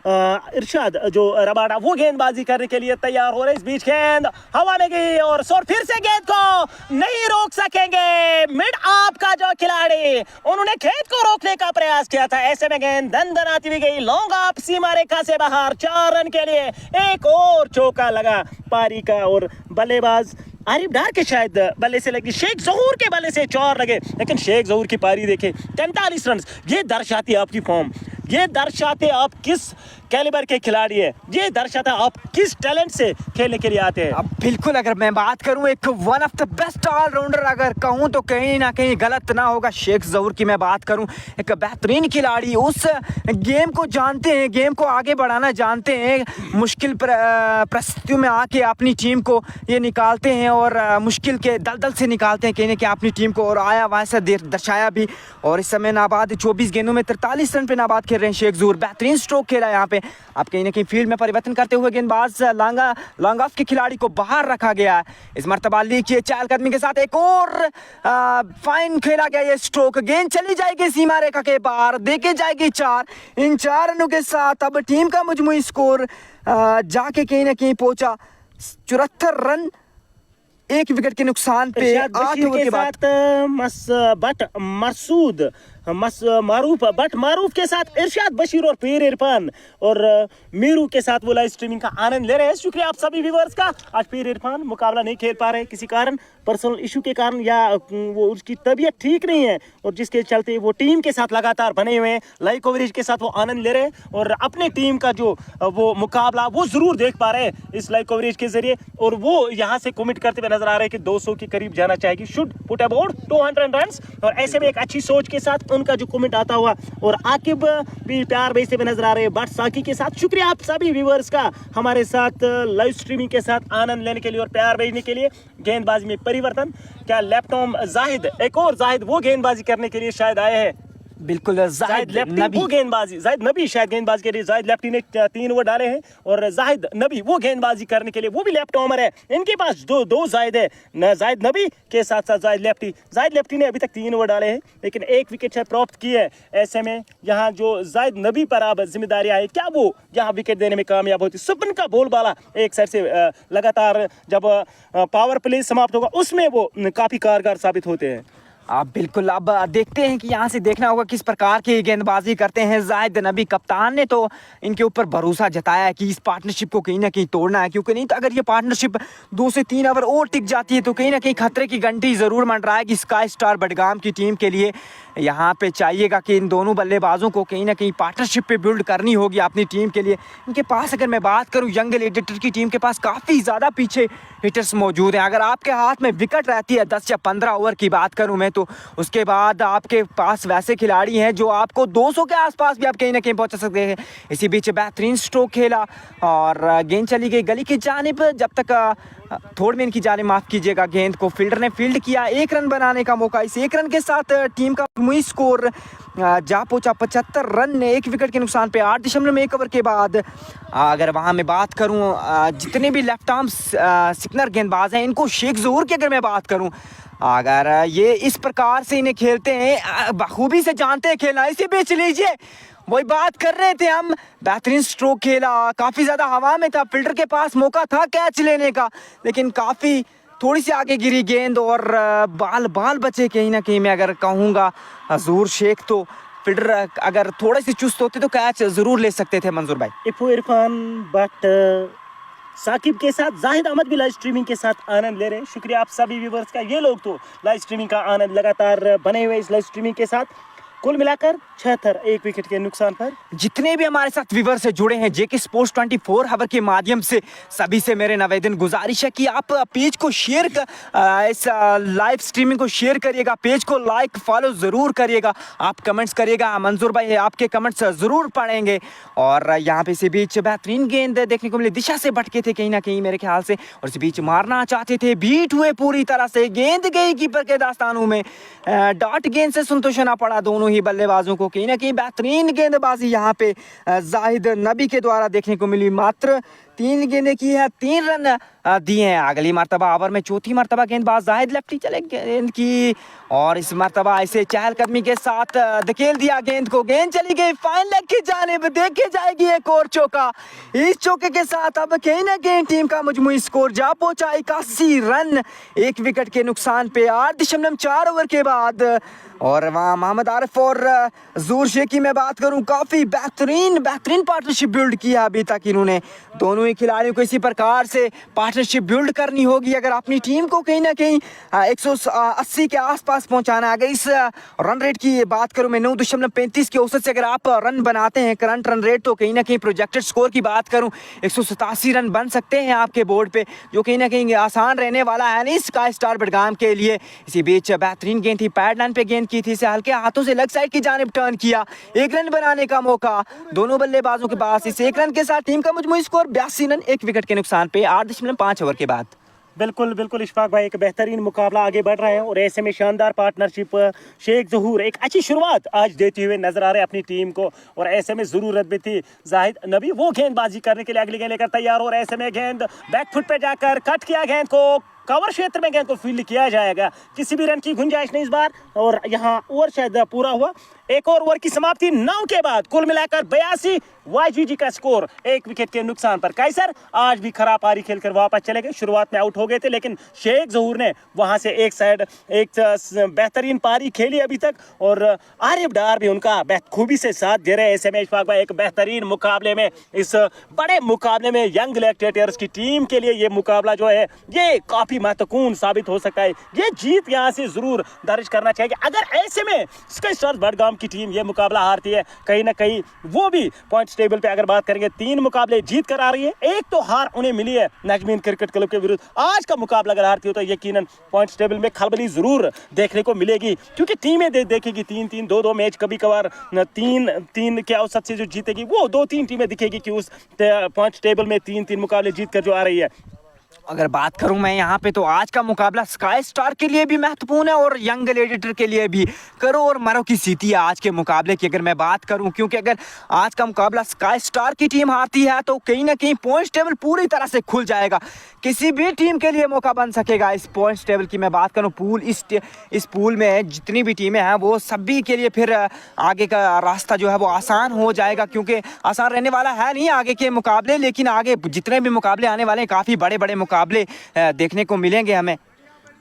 इरशाद जो रबाडा वो गेंदबाजी करने के लिए तैयार हो रहे। इस बीच गेंद हवा में गई और फिर से गेंद को नहीं रोक सकेंगे। मिड ऑफ का जो खिलाड़ी उन्होंने गेंद को रोकने का प्रयास किया था। ऐसे में गेंद दंदनाती हुई गई लॉन्ग ऑफ सीमा रेखा से बाहर। 4 रन के लिए एक और चौका लगा पारी का और बल्लेबाज आरिफ डार के शायद बल्ले से लगी, शेख ज़हूर के बल्ले से 4 लगे, लेकिन शेख ज़हूर की पारी देखे 43 रन। ये दर्शाती है आपकी फॉर्म, ये दर्शाते आप किस कैलिबर के खिलाड़ी है। ये दर्शाता है आप किस टैलेंट से खेलने के लिए आते हैं। अब बिल्कुल अगर मैं बात करूं एक one of the best all rounder अगर कहूं तो कहीं ना कहीं गलत ना होगा, शेख ज़हूर की मैं बात करूं। एक बेहतरीन खिलाड़ी, उस गेम को जानते हैं, गेम को आगे बढ़ाना जानते हैं, मुश्किल परिस्थितियों में आके अपनी टीम को ये निकालते हैं और मुश्किल के दलदल से निकालते हैं कहीं ना कहीं अपनी टीम को, और आया वहाँ से दर्शाया भी। और इस समय नाबाद 24 गेंदों में 43 रन पे नाबाद खेल रहे हैं शेख ज़हूर। बेहतरीन स्ट्रोक खेला यहाँ पे। अब कहीं ना कहीं फील्ड में परिवर्तन करते हुए गेंदबाज लॉन्ग ऑफ के खिलाड़ी को बाहर रखा गया है। इस मरतबा लीक किए चहलकदमी के साथ एक और फाइन खेला गया ये स्ट्रोक। गेंद चली जाएगी सीमा रेखा के पार, देके जाएगी 4। इन 4 रनों के साथ अब टीम का मजमूई स्कोर जाके कहीं ना कहीं पहुंचा 74 रन, 1 विकेट के नुकसान पे 8 ओवर के बाद। मारूफ के साथ इरशाद बशीर और पीर इरफान और मीरू के साथ वो लाइव स्ट्रीमिंग का आनंद ले रहे हैं। शुक्रिया आप सभी व्यूअर्स का। आज पीर इरफान मुकाबला नहीं खेल पा रहे किसी कारण, पर्सनल इशू के कारण, या वो उसकी तबीयत ठीक नहीं है, और जिसके चलते वो टीम के साथ लगातार बने हुए हैं। लाइव कवरेज के साथ वो आनंद ले रहे हैं और अपने टीम का जो वो मुकाबला वो जरूर देख पा रहे हैं इस लाइव कवरेज के जरिए। और वो यहाँ से कमिट करते हुए नजर आ रहे हैं कि 200 के करीब जाना चाहिए, शुड पुट अबाउट 200 रन। और ऐसे में एक अच्छी सोच के साथ उनका जो कमेंट आता हुआ, और आकिब भी प्यार भेजते हुए नजर आ रहे हैं बट साकी के साथ। शुक्रिया आप सभी व्यूअर्स का हमारे साथ लाइव स्ट्रीमिंग के साथ आनंद लेने के लिए और प्यार भेजने के लिए। गेंदबाजी में परिवर्तन, क्या लेफ्टॉम जाहिद, एक और जाहिद वो गेंदबाजी करने के लिए शायद आए हैं। बिल्कुल जाहिद लेफ्टी वो गेंदबाजी, जाहिद नबी शायद गेंदबाजी के लिए, जाहिद लेफ्टी ने 3 ओवर डाले हैं और जाहिद नबी वो गेंदबाजी करने के लिए, वो भी लेफ्ट आर्मर है। इनके पास दो जाहिद है, जाहिद नबी के साथ साथ जाहिद लेफ्टी ने अभी तक 3 ओवर डाले हैं लेकिन 1 विकेट प्राप्त की है। ऐसे में यहाँ जो जाहिद नबी पर अब जिम्मेदारी आई, क्या वो यहाँ विकेट देने में कामयाब होती। सुपन का बोलबाला एक साइड से लगातार जब पावर प्ले समाप्त होगा उसमें वो काफी कारगर साबित होते हैं। आप बिल्कुल अब देखते हैं कि यहाँ से देखना होगा किस प्रकार की गेंदबाजी करते हैं जाहिद नबी। कप्तान ने तो इनके ऊपर भरोसा जताया है कि इस पार्टनरशिप को कहीं ना कहीं तोड़ना है, क्योंकि नहीं तो अगर ये पार्टनरशिप 2 से 3 ओवर और टिक जाती है तो कहीं ना कहीं खतरे की घंटी ज़रूर मंडराएगी स्काई स्टार बडगाम की टीम के लिए। यहाँ पे चाहिएगा कि इन दोनों बल्लेबाजों को कहीं ना कहीं पार्टनरशिप पे बिल्ड करनी होगी अपनी टीम के लिए। इनके पास अगर मैं बात करूँ यंग एडिटर की टीम के पास काफ़ी ज़्यादा पीछे हिटर्स मौजूद हैं। अगर आपके हाथ में विकेट रहती है 10 या 15 ओवर की बात करूँ मैं, तो उसके बाद आपके पास वैसे खिलाड़ी हैं जो आपको 200 के आसपास भी आप कहीं ना कहीं पहुंचा सकते हैं। इसी बीच बेहतरीन स्ट्रोक खेला और गेंद चली गई गली की जानिब, जब तक थोड़ में इनकी जानिब, माफ़ कीजिएगा, गेंद को फील्डर ने फील्ड किया। 1 रन बनाने का मौका, इस 1 रन के साथ टीम का मुई स्कोर जा पहुंचा 75 रन, 1 विकेट के नुकसान पे 8.1 ओवर के बाद। अगर वहाँ मैं बात करूँ जितने भी लेफ्ट आर्म स्पिनर गेंदबाज हैं, इनको शेख ज़हूर की अगर मैं बात करूँ, अगर ये इस प्रकार से इन्हें खेलते हैं, बखूबी से जानते हैं खेलना। इसी बीच लीजिए वही बात कर रहे थे हम, बेहतरीन स्ट्रोक खेला, काफ़ी ज़्यादा हवा में था, फील्डर के पास मौका था कैच लेने का, लेकिन काफ़ी थोड़ी सी आगे गिरी गेंद और बाल बचे कहीं ना कहीं। मैं अगर कहूँगा ज़हूर शेख, तो फील्डर अगर थोड़े से चुस्त होते तो कैच ज़रूर ले सकते थे मंजूर भाई। इफो इरफान बट साकिब के साथ जाहिद अहमद भी लाइव स्ट्रीमिंग के साथ आनंद ले रहे हैं। शुक्रिया आप सभी व्यूवर्स का। ये लोग तो लाइव स्ट्रीमिंग का आनंद लगातार बने हुए इस लाइव स्ट्रीमिंग के साथ। कुल मिलाकर 76, 1 विकेट के नुकसान पर। जितने भी हमारे साथ व्यूवर से जुड़े हैं जेके स्पोर्ट्स 24 आवर के माध्यम से, सभी से मेरे निवेदन गुजारिश है कि आप पेज को शेयर इस लाइव स्ट्रीमिंग को शेयर करिएगा, पेज को लाइक फॉलो ज़रूर करिएगा, आप कमेंट्स करिएगा। मंजूर भाई आपके कमेंट्स ज़रूर पढ़ेंगे। और यहाँ पे इसी बीच बेहतरीन गेंद देखने को मिली, दिशा से भटके थे कहीं ना कहीं मेरे ख्याल से, और इसी बीच मारना चाहते थे, बीट हुए पूरी तरह से, गेंद गई कीपर के दास्तानों में, डॉट गेंद से संतोष होना पड़ा दोनों ही बल्लेबाजों को। कहीं ना कहीं बेहतरीन गेंदबाजी यहाँ पे जाहिद नबी के द्वारा देखने को मिली। मात्र 3 गेंदें की है, 3 रन दिए हैं। अगली मरतबा ओवर में 4थी मरतबा गेंदबाज जाहिद लेफ्टी चले गेंद की, और इस मरतबा ऐसे चहलकदमी के साथ धकेल दिया गेंद को, गेंद चली गई फाइन लेग की जानिब, देखे जाएगी एक और चौका। इस चौके के साथ अब कहीं ना कहीं टीम का मजमूई स्कोर जा पहुंचा 81 रन, 1 विकेट के नुकसान पे 8.4 ओवर के बाद। और वहाँ मोहम्मद आरिफ और ज़हूर शेख की मैं बात करूँ, काफ़ी बेहतरीन पार्टनरशिप बिल्ड किया अभी तक इन्होंने, दोनों दोनों ही खिलाड़ियों को इसी प्रकार से पार्टनरशिप बिल्ड करनी होगी अगर अपनी टीम को कहीं ना कहीं 180 के आसपास पहुंचाना है। अगर इस रन रेट की बात करूं मैं 9.35 के औसत से अगर आप रन बनाते हैं करंट रन रेट, तो कहीं ना कहीं प्रोजेक्टेड स्कोर की बात करूं 187 रन बन सकते हैं आपके बोर्ड पे, जो कहीं ना कहीं आसान रहने वाला है नहीं स्काई स्टार बडगाम के लिए। इसी बीच बेहतरीन गेंद थी, पैड लाइन पे गेंद की थी, इसे हल्के हाथों से लेग साइड की जानिब टर्न किया, 1 रन बनाने का मौका दोनों बल्लेबाजों के पास। इस 1 रन के साथ टीम का मजमूई स्कोर 82 रन 1 विकेट के नुकसान पे 8.5 ओवर के बाद। बिल्कुल बिल्कुल इशफाक भाई, एक बेहतरीन मुकाबला आगे बढ़ रहा है और ऐसे में शानदार पार्टनरशिप शेख ज़हूर एक अच्छी शुरुआत आज देते हुए नजर आ रहे हैं अपनी टीम को, और ऐसे में ज़रूरत भी थी जाहिद नबी वो गेंदबाजी करने के लिए अगली गेंद लेकर तैयार, और ऐसे में गेंद बैकफुट पे जाकर कट किया, गेंद को कवर क्षेत्र में गेंद को फील्ड किया जाएगा, किसी भी रन की गुंजाइश नहीं इस बार। और यहाँ ओवर शायद पूरा हुआ, एक और ओवर की समाप्ति 9 के बाद, कुल मिलाकर 82 YGG का स्कोर 1 विकेट के नुकसान पर। कैसर आज भी खराब पारी खेलकर वापस चले गए, शुरुआत में आउट हो गए थे लेकिन शेख ज़हूर ने वहां से एक साइड एक बेहतरीन पारी खेली अभी तक, और आरिफ डार भी उनका खूबी से साथ दे रहे हैं। ऐसे में इशफाक भाई एक बेहतरीन मुकाबले में, इस बड़े मुकाबले में यंग ग्लैडिएटर्स की टीम के लिए ये मुकाबला जो है ये काफी महत्वपूर्ण साबित हो सकता है। ये जीत यहाँ से जरूर दर्ज करना चाहिए। अगर ऐसे में स्काई स्टार बडगाम की टीम ये मुकाबला हारती है, कहीं ना कहीं वो भी पॉइंट्स टेबल पे अगर बात करेंगे 3 मुकाबले जीत कर आ रही है, एक तो हार उन्हें मिली है नजमीन क्रिकेट क्लब के विरुद्ध। आज का मुकाबला अगर हारती हो तो यकीनन पॉइंट्स टेबल में खलबली जरूर देखने को मिलेगी, क्योंकि टीमें देखेगी 3-3 2-2 मैच, कभी कभार 3-3 के औसत से जो जीतेगी वो 2-3 टीमें दिखेगी कि उस पॉइंट्स टेबल में 3-3 मुकाबले जीत कर जो आ रही है। अगर बात करूं मैं यहाँ पे तो आज का मुकाबला स्काई स्टार के लिए भी महत्वपूर्ण है और यंग ग्लैडिएटर के लिए भी। करो और मरो की स्थिति है आज के मुकाबले की अगर मैं बात करूं, क्योंकि अगर आज का मुकाबला स्काई स्टार की टीम हारती है तो कहीं ना कहीं पॉइंट्स टेबल पूरी तरह से खुल जाएगा, किसी भी टीम के लिए मौका बन सकेगा। इस पॉइंट्स टेबल की मैं बात करूँ, पूल इस पूल में जितनी भी टीमें हैं वो सभी के लिए फिर आगे का रास्ता जो है वो आसान हो जाएगा, क्योंकि आसान रहने वाला है नहीं आगे के मुकाबले, लेकिन आगे जितने भी मुकाबले आने वाले हैं काफ़ी बड़े बड़े मुकाबले देखने को मिलेंगे हमें।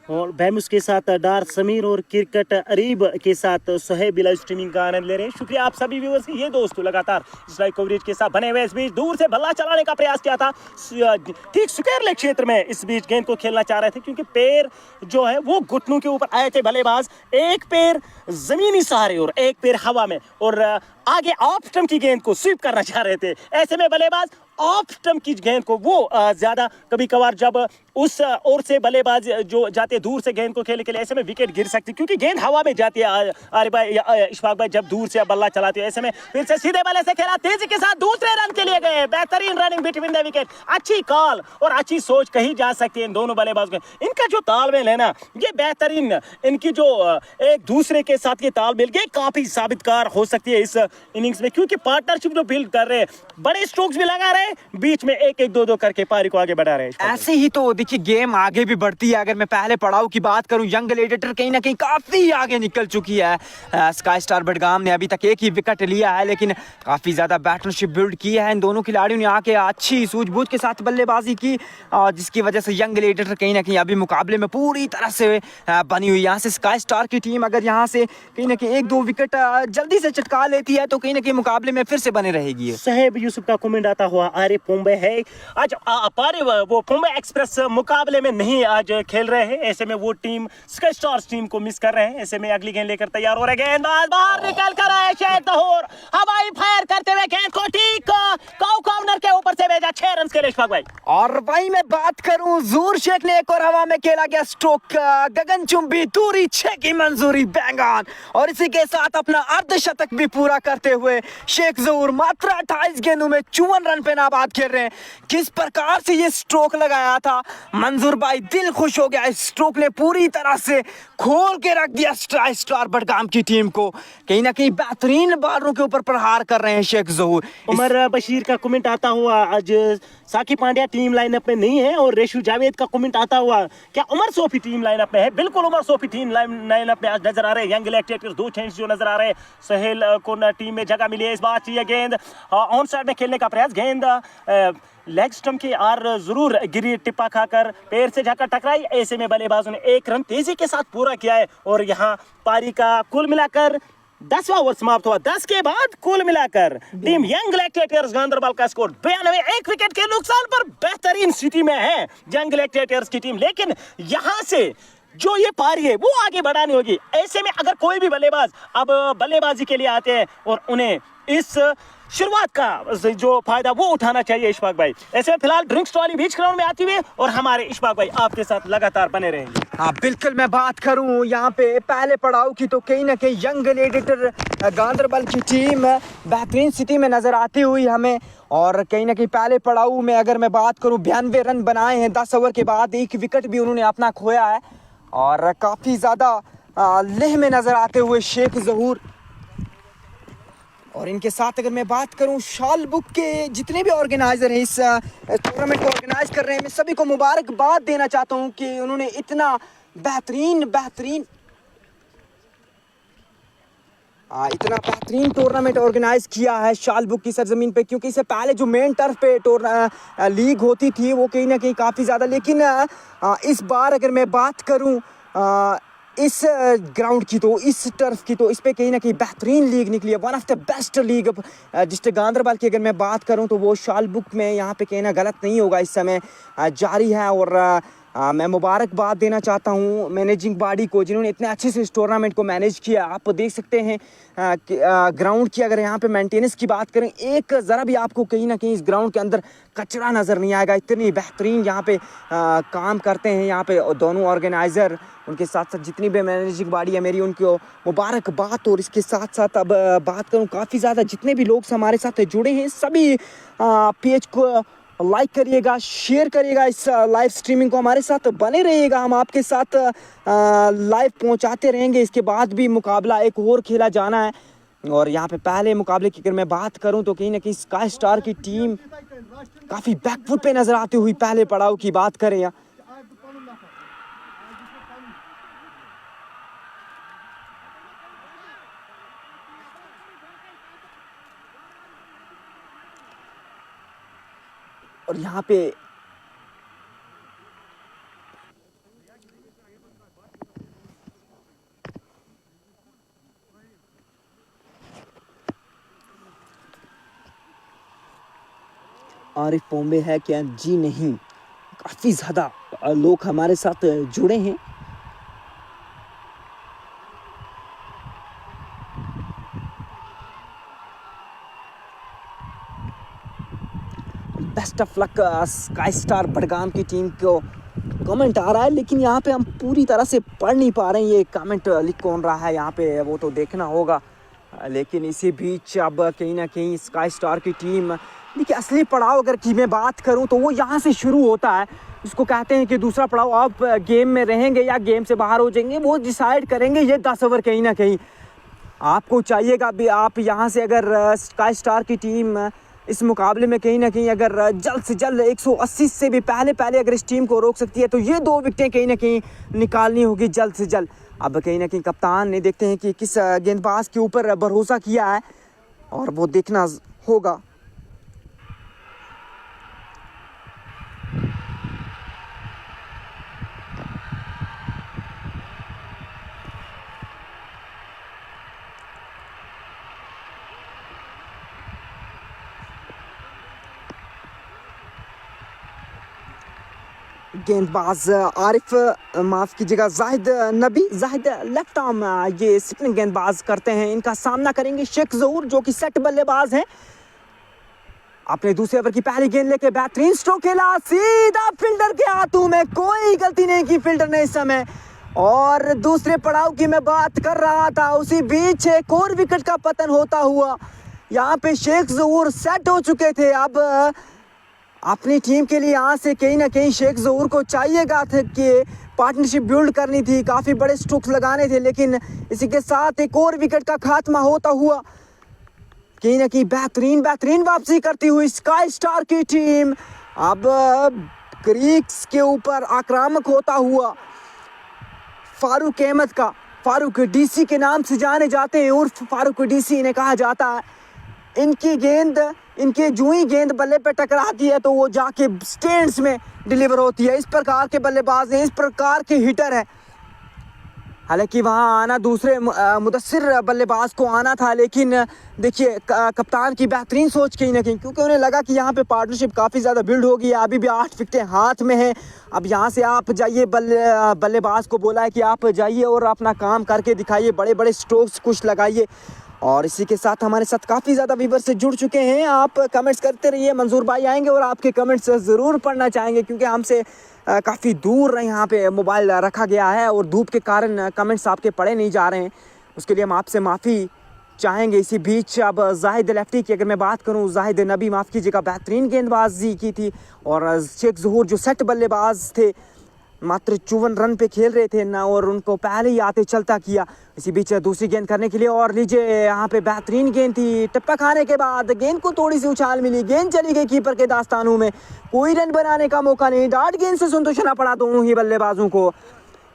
और बैमुस के साथ डार समीर और क्रिकेट अरीब के साथ सुहेब लाइव स्ट्रीमिंग का आनंद ले रहे हैं। शुक्रिया आप सभी व्यूअर्स की, ये दोस्तों लगातार इस लाइव कवरेज के साथ बने हुए। इस बीच दूर से बल्ला चलाने का प्रयास किया था, ठीक स्क्वायर लेग क्षेत्र में इस बीच गेंद को खेलना चाह रहे थे, क्योंकि पैर जो है वो घुटनों के ऊपर आए थे बल्लेबाज, एक पैर जमीनी सहारे और एक पैर हवा में, और आगे ऑफ स्टंप की गेंद को स्वीप करना चाह रहे थे। ऐसे में बल्लेबाज ऑफ स्टंप की गेंद को वो ज्यादा कभी कभार जब उस ओर से बल्लेबाज जो जाते दूर से गेंद को खेलने के लिए, ऐसे में विकेट गिर सकती है, क्योंकि गेंद हवा में जाती है। आरिफ भाई इशफाक भाई जब दूर से बल्ला चलाते हैं, ऐसे में फिर से सीधे बल्ले से खेला, तेजी के साथ दूसरे रन के लिए गए, बेहतरीन रनिंग बिटवीन द विकेट, अच्छी कॉल और अच्छी सोच कही जा सकती है इन दोनों बल्लेबाजों के। इनका जो तालमेल है ना, ये बेहतरीन, इनकी जो एक दूसरे के साथ के तालमेल ये काफी साबितकार हो सकती है इस इनिंग्स में, क्योंकि पार्टनरशिप जो बिल्ड कर रहे हैं, बड़े स्ट्रोक्स भी लगा रहे हैं, बीच में 1-1 2-2 करके पारी को आगे बढ़ा रहे हैं। ऐसे ही तो देखिए गेम आगे भी बढ़ती है। अगर मैं पहले पड़ाव की बात करूं, यंग ग्लैडिएटर कहीं ना कहीं काफी आगे निकल चुकी है। स्काई स्टार बडगाम ने अभी तक एक ही विकेट लिया है, लेकिन काफी ज्यादा पार्टनरशिप बिल्ड की है। इन दोनों खिलाड़ियों ने आके अच्छी सूझबूझ के साथ बल्लेबाजी की, जिसकी वजह से यंग ग्लैडिएटर कहीं ना कहीं अभी मुकाबले में पूरी तरह से बनी हुई। यहाँ से स्काई स्टार की टीम अगर यहाँ से कहीं ना कहीं 1-2 विकेट जल्दी से चटका लेती है तो कहीं ना कहीं मुकाबले में फिर से बने रहेगी। साहेब यूसुफ का कमेंट आता हुआ, आरिफ मुंबई है आज वो मुंबई एक्सप्रेस मुकाबले में नहीं आज खेल रहे हैं, ऐसे में वो टीम स्काई स्टार्स टीम को मिस कर रहे हैं। ऐसे में अगली गेंद लेकर तैयार हो रहे, गेंदबाज बाहर निकल कर आए, शेख ज़हूर हवाई फायर करते हुए गेंद को ठीक कॉर्नर के ऊपर से भेजा, 6 रन के लिए इशफाक भाई। और भाई मैं बात करूं, ज़हूर शेख ने एक और हवा में खेला गया स्ट्रोक, गगनचुंबी दूरी 6 की मंजूरी, बैंग ऑन, और इसी के साथ अपना अर्धशतक भी पूरा करते हुए शेख ज़हूर मात्र 28 गेंदों में 54 रन पे नाबाद खेल रहे हैं। किस प्रकार से ये स्ट्रोक लगाया था मंजूर भाई, दिल खुश हो गया। इस स्ट्रोक ने पूरी तरह से खोल के रख दिया स्काई स्टार बडगाम की टीम को। कहीं ना कहीं बेहतरीन बॉलरों के ऊपर प्रहार कर रहे हैं शेख ज़हूर। उमर बशीर का कमेंट आता हुआ, आज साकिब पांड्या टीम लाइनअप में नहीं है, और रेशु जावेद का कमेंट आता हुआ, क्या उमर सोफी टीम लाइनअप में है? बिल्कुल उमर सोफी टीम लाइनअप में आज नजर आ रहे हैं। यंग ग्लैडिएटर्स 2 चेंज जो नजर आ रहे हैं, सहेल को टीम में जगह मिली है। इस बार चाहिए गेंद ऑन साइड में खेलने का प्रयास, गेंद लेग स्टंप की आर जरूर गिरी, टिप्पा खाकर पैर से जाकर टकराई। ऐसे में बल्लेबाजों ने 1 रन तेजी के साथ पूरा किया है, और यहाँ पारी का कुल मिलाकर 10वां ओवर समाप्त हुआ। 10 के बाद कुल मिलाकर टीम यंग ग्लैडिएटर्स गांधरबल का स्कोर 92, 1 विकेट के नुकसान पर बेहतरीन स्थिति में है यंग ग्लैडिएटर्स की टीम। लेकिन यहां से जो ये पारी है वो आगे बढ़ानी होगी। ऐसे में अगर कोई भी बल्लेबाज अब बल्लेबाजी के लिए आते हैं और उन्हें इस शुरुआत का जो फायदा वो उठाना चाहिए इशफाक भाई। ऐसे में फिलहाल ड्रिंक्स ट्रॉली बीच ग्राउंड में आती हुई और हमारे इशफाक भाई आपके साथ लगातार बने रहेंगे। हाँ बिल्कुल, मैं बात करूँ यहाँ पे पहले पड़ाव की तो कहीं ना कहीं यंग ग्लैडिएटर गांधरबल की टीम बेहतरीन स्थिति में नज़र आती हुई हमें। और कहीं ना कहीं पहले पड़ाव में अगर मैं बात करूँ 92 रन बनाए हैं 10 ओवर के बाद, 1 विकेट भी उन्होंने अपना खोया है और काफ़ी ज़्यादा लेह में नज़र आते हुए शेख ज़हूर। और इनके साथ अगर मैं बात करूं शाल बुक के जितने भी ऑर्गेनाइज़र हैं इस टूर्नामेंट को ऑर्गेनाइज कर रहे हैं, मैं सभी को मुबारकबाद देना चाहता हूं कि उन्होंने इतना बेहतरीन टूर्नामेंट ऑर्गेनाइज किया है शाल बुक की सरजमीन पे। क्योंकि इससे पहले जो मेन टर्फ पे लीग होती थी वो कहीं ना कहीं काफ़ी ज़्यादा, लेकिन इस बार अगर मैं बात करूं इस ग्राउंड की तो इस टर्फ की तो इस पे कहीं ना कहीं बेहतरीन लीग निकली है। One of the best league district Ganderbal की अगर मैं बात करूं तो वो शाल बुक में यहाँ पे कहना गलत नहीं होगा इस समय जारी है। और मैं मुबारकबाद देना चाहता हूँ मैनेजिंग बॉडी को जिन्होंने इतने अच्छे से इस टूर्नामेंट को मैनेज किया। आप देख सकते हैं ग्राउंड की अगर यहाँ पे मेंटेनेंस की बात करें, एक ज़रा भी आपको कहीं ना कहीं इस ग्राउंड के अंदर कचरा नज़र नहीं आएगा। इतनी बेहतरीन यहाँ पे काम करते हैं यहाँ पे दोनों ऑर्गेनाइज़र, उनके साथ साथ जितनी भी मैनेजिंग बॉडी है मेरी उनको मुबारकबाद। और इसके साथ साथ अब बात करूँ काफ़ी ज़्यादा जितने भी लोग हमारे साथ जुड़े हैं सभी पेज को लाइक करिएगा, शेयर करिएगा, इस लाइव स्ट्रीमिंग को हमारे साथ बने रहिएगा। हम आपके साथ लाइव पहुंचाते रहेंगे। इसके बाद भी मुकाबला एक और खेला जाना है। और यहाँ पे पहले मुकाबले की अगर मैं बात करूं तो कहीं ना कहीं स्काई स्टार की टीम काफ़ी बैकफुट पे नज़र आती हुई पहले पड़ाव की बात करें यहाँ। और यहाँ पे आरिफ पोम्बे है क्या? जी नहीं, काफ़ी ज़्यादा लोग हमारे साथ जुड़े हैं। Best of luck sky star Budgam की टीम को कमेंट आ रहा है, लेकिन यहाँ पे हम पूरी तरह से पढ़ नहीं पा रहे हैं ये कमेंट लिख कौन रहा है यहाँ पे, वो तो देखना होगा। लेकिन इसी बीच अब कहीं ना कहीं स्काई स्टार की टीम, देखिए असली पड़ाव अगर की मैं बात करूँ तो वो यहाँ से शुरू होता है। इसको कहते हैं कि दूसरा पड़ाव आप गेम में रहेंगे या गेम से बाहर हो जाएंगे, वो डिसाइड करेंगे ये 10 ओवर। कहीं ना कहीं आपको चाहिएगा भी आप यहाँ से अगर स्काई स्टार की टीम इस मुकाबले में कहीं ना कहीं अगर जल्द से जल्द 180 से भी पहले अगर इस टीम को रोक सकती है तो ये 2 विकेटें कहीं ना कहीं निकालनी होगी जल्द से जल्द। अब कहीं ना कहीं कप्तान ने देखते हैं कि किस गेंदबाज के ऊपर भरोसा किया है और वो देखना होगा। गेंदबाज आरिफ, माफ़ कीजिएगा, जाहिद लेफ्ट आर्म ये स्पिन गेंदबाज करते हैं। इनका सामना करेंगे शेख ज़हूर जो कि सेट बल्लेबाज हैं। अपने दूसरे ओवर की पहली गेंद लेके बेहतरीन स्ट्रोक खेला, सीधा फील्डर के हाथों में, कोई गलती नहीं की फील्डर ने इस समय। और दूसरे पड़ाव की मैं बात कर रहा था, उसी बीच एक और विकेट का पतन होता हुआ यहाँ पे शेख ज़हूर सेट हो चुके थे। अब अपनी टीम के लिए यहाँ से कहीं ना कहीं शेख ज़हूर को चाहिएगा था कि पार्टनरशिप बिल्ड करनी थी, काफ़ी बड़े स्ट्रोक्स लगाने थे, लेकिन इसी के साथ एक और विकेट का खात्मा होता हुआ कहीं ना कहीं बेहतरीन वापसी करती हुई स्काई स्टार की टीम अब क्रीक्स के ऊपर आक्रामक होता हुआ फारूक अहमद का, फारूक डीसी के नाम से जाने जाते हैं, उर्फ फारूक डीसी इन्हें कहा जाता है। इनकी गेंद, इनके जुई गेंद बल्ले पे टकराती है तो वो जाके स्टैंड्स में डिलीवर होती है। इस प्रकार के बल्लेबाज हैं, इस प्रकार के हिटर हैं। हालांकि वहां आना दूसरे मुदस्सिर बल्लेबाज को आना था, लेकिन देखिए कप्तान की बेहतरीन सोच कहीं ना कहीं, क्योंकि उन्हें लगा कि यहाँ पे पार्टनरशिप काफ़ी ज़्यादा बिल्ड होगी। अभी भी 8 विकेटें हाथ में हैं। अब यहाँ से आप जाइए, बल्लेबाज को बोला है कि आप जाइए और अपना काम करके दिखाइए, बड़े बड़े स्ट्रोक्स कुछ लगाइए। और इसी के साथ हमारे साथ काफ़ी ज़्यादा व्यूअर से जुड़ चुके हैं। आप कमेंट्स करते रहिए, मंजूर भाई आएंगे और आपके कमेंट्स ज़रूर पढ़ना चाहेंगे, क्योंकि हमसे काफ़ी दूर यहाँ पे मोबाइल रखा गया है और धूप के कारण कमेंट्स आपके पढ़े नहीं जा रहे हैं। उसके लिए हम आपसे माफ़ी चाहेंगे। इसी बीच अब जाहिद लेफ्टी की अगर मैं बात करूँ, जाहिद नबी माफ़ कीजिएगा, बेहतरीन गेंदबाजी की थी। और शेख ज़हूर जो सेट बल्लेबाज थे, मात्र 54 रन पे खेल रहे थे ना, और उनको पहले ही आते चलता किया। इसी बीच दूसरी गेंद करने के लिए, और लीजिए यहाँ पे बेहतरीन गेंद थी। टप्पा खाने के बाद गेंद को थोड़ी सी उछाल मिली, गेंद चली गई कीपर के दास्तानों में, कोई रन बनाने का मौका नहीं। डार्ट गेंद से संतोष होना पड़ा दोनों ही बल्लेबाजों को।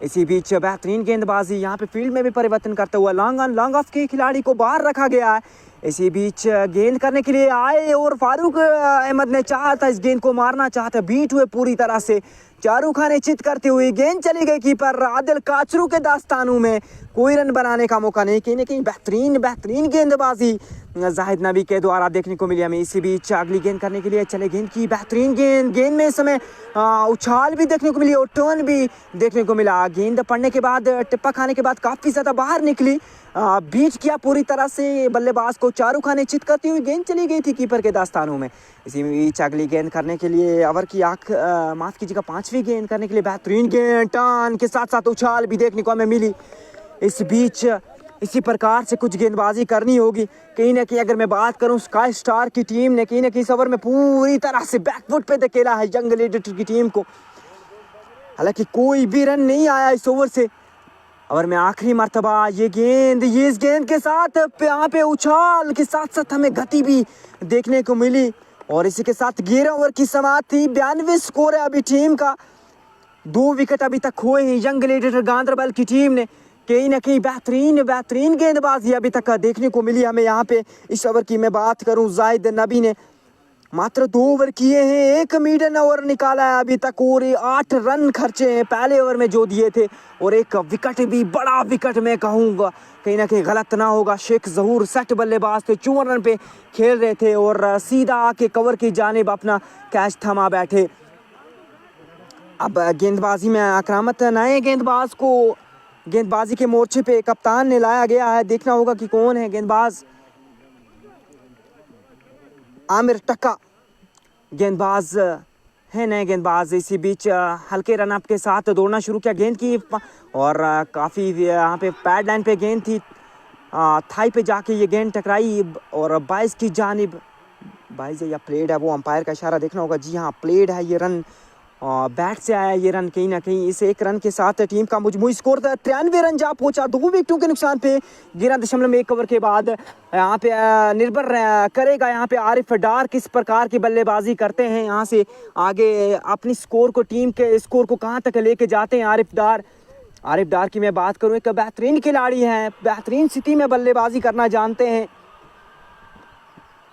इसी बीच बेहतरीन गेंदबाजी, यहाँ पे फील्ड में भी परिवर्तन करते हुआ लॉन्ग ऑन लॉन्ग ऑफ के खिलाड़ी को बाहर रखा गया है। इसी बीच गेंद करने के लिए आए और फारूक अहमद ने चाहा था इस गेंद को मारना चाहता, बीट हुए पूरी तरह से। चारू खाने चित करते हुए गेंद चली गई कीपर आदिल काचरू के दास्तानों में, कोई रन बनाने का मौका नहीं। कहीं ना कहीं बेहतरीन गेंदबाजी जाहिद नबी के द्वारा देखने को मिली हमें। इसी बीच अगली गेंद करने के लिए चले, गेंद की बेहतरीन गेंद में इस समय उछाल भी देखने को मिली और टर्न भी देखने को मिला। गेंद पड़ने के बाद, टिप्पा खाने के बाद काफ़ी ज़्यादा बाहर निकली, बीट किया पूरी तरह से बल्लेबाज को, चारू खाने चित करती हुई गेंद चली गई थी कीपर के दास्तानों में। इसी बीच अगली गेंद करने के लिए ओवर की माफ़ कीजिएगा 5वीं गेंद करने के लिए बेहतरीन गेंद, टर्न के साथ साथ उछाल भी देखने को हमें मिली। इस बीच इसी प्रकार से कुछ गेंदबाजी करनी होगी। कहीं ना कहीं अगर मैं बात करूं, स्काई स्टार की टीम ने कहीं ना कहीं इस ओवर में पूरी तरह से बैकफुट पे धकेला है यंग लीडर की टीम को। हालांकि कोई भी रन नहीं आया इस ओवर से। और मैं आखिरी मर्तबा इस गेंद के साथ यहाँ पे उछाल के साथ साथ हमें गति भी देखने को मिली। और इसी के साथ 11 ओवर की समाप्ति थी। 92 स्कोर है अभी टीम का। 2 विकेट अभी तक हुए हैं यंग लीडर गांधरबल की टीम ने। कहीं ना कहीं बेहतरीन गेंदबाजी अभी तक देखने को मिली हमें यहाँ पे। इस ओवर की मैं बात करूँ, जाहिद नबी ने मात्र 2 ओवर किए हैं, 1 मीडियम ओवर निकाला है अभी तक और 8 रन खर्चे हैं पहले ओवर में जो दिए थे, और 1 विकेट भी बड़ा विकेट मैं कहूँगा, कहीं ना कहीं गलत ना होगा। शेख ज़हूर सेट बल्लेबाज थे, 54 रन पे खेल रहे थे और सीधा आके कवर की जानिब अपना कैच थमा बैठे। अब गेंदबाजी में आक्रामक नए गेंदबाज को गेंदबाजी के मोर्चे पे कप्तान ने लाया गया है। देखना होगा कि कौन है गेंदबाज। आमिर टक्का गेंदबाज है, नए गेंदबाज। इसी बीच हल्के रनअप के साथ दौड़ना शुरू किया गेंद की, और काफ़ी यहाँ पे पैड लाइन पे गेंद थी, थाई पे जाके ये गेंद टकराई और 22 की जानिब 22 या प्लेड है, वो अंपायर का इशारा देखना होगा। जी हाँ, प्लेड है ये रन, बैट से आया ये रन। कहीं ना कहीं इस 1 रन के साथ टीम का मजमूई स्कोर 93 रन जा पहुंचा 2 विकेटों के नुकसान पे। 11.1 ओवर के बाद यहाँ पे निर्भर करेगा यहाँ पे आरिफ डार किस प्रकार की बल्लेबाजी करते हैं, यहाँ से आगे अपनी स्कोर को, टीम के स्कोर को कहाँ तक लेके जाते हैं आरिफ डार की मैं बात करूँ, एक बेहतरीन खिलाड़ी हैं, बेहतरीन स्थिति में बल्लेबाजी करना जानते हैं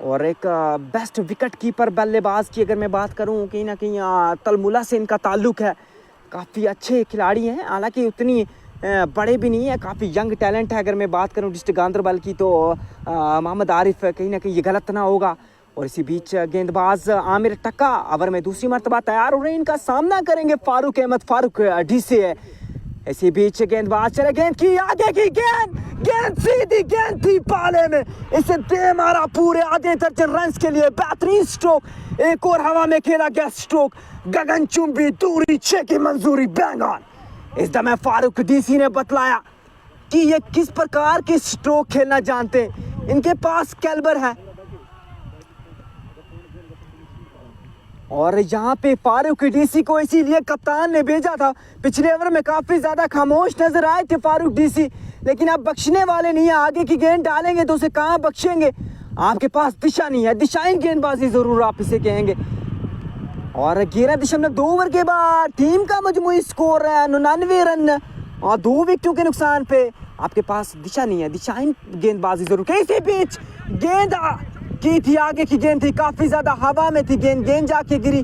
और एक बेस्ट विकेट कीपर बल्लेबाज की अगर मैं बात करूं, कहीं ना कहीं तलमुला से इनका ताल्लुक़ है। काफ़ी अच्छे खिलाड़ी हैं, हालांकि उतनी बड़े भी नहीं है, काफ़ी यंग टैलेंट है। अगर मैं बात करूं डिस्ट्रिक्ट गांधरबल की तो मोहम्मद आरिफ, कहीं ना कहीं ये गलत ना होगा। और इसी बीच गेंदबाज आमिर टक्का ओवर में दूसरी मरतबा तैयार हो रहे हैं, इनका सामना करेंगे फारूक अहमद, फारूक डी से है। इसी बीच गेंदबाज चले, गेंद की आगे की गेंद सीधी गेंद थी पाले में, इसे दे मारा पूरे आधे दर्जन रन के लिए। बेहतरीन स्ट्रोक, एक और हवा में खेला गया स्ट्रोक, गगनचुंबी दूरी 6 की मंजूरी, बैंग ऑन। इस दमे फारूक डीसी ने बतलाया कि ये किस प्रकार के स्ट्रोक खेलना जानते हैं, इनके पास कैलिबर है। और यहाँ पे फारूक डीसी को इसीलिए कप्तान ने भेजा था। पिछले ओवर में काफ़ी ज़्यादा खामोश नजर आए थे फारूक डीसी, लेकिन अब बख्शने वाले नहीं है। आगे की गेंद डालेंगे तो उसे कहाँ बख्शेंगे, आपके पास दिशा नहीं है, दिशाहीन गेंदबाजी ज़रूर आप इसे कहेंगे। और 11.2 ओवर के बाद टीम का मजमूई स्कोर है 99 रन और 2 विकेटों के नुकसान पे। आपके पास दिशा नहीं है, दिशाहीन गेंदबाजी ज़रूर। कैसे पिच गेंद की थी, आगे की गेंद थी, काफ़ी ज़्यादा हवा में थी गेंद जाके गिरी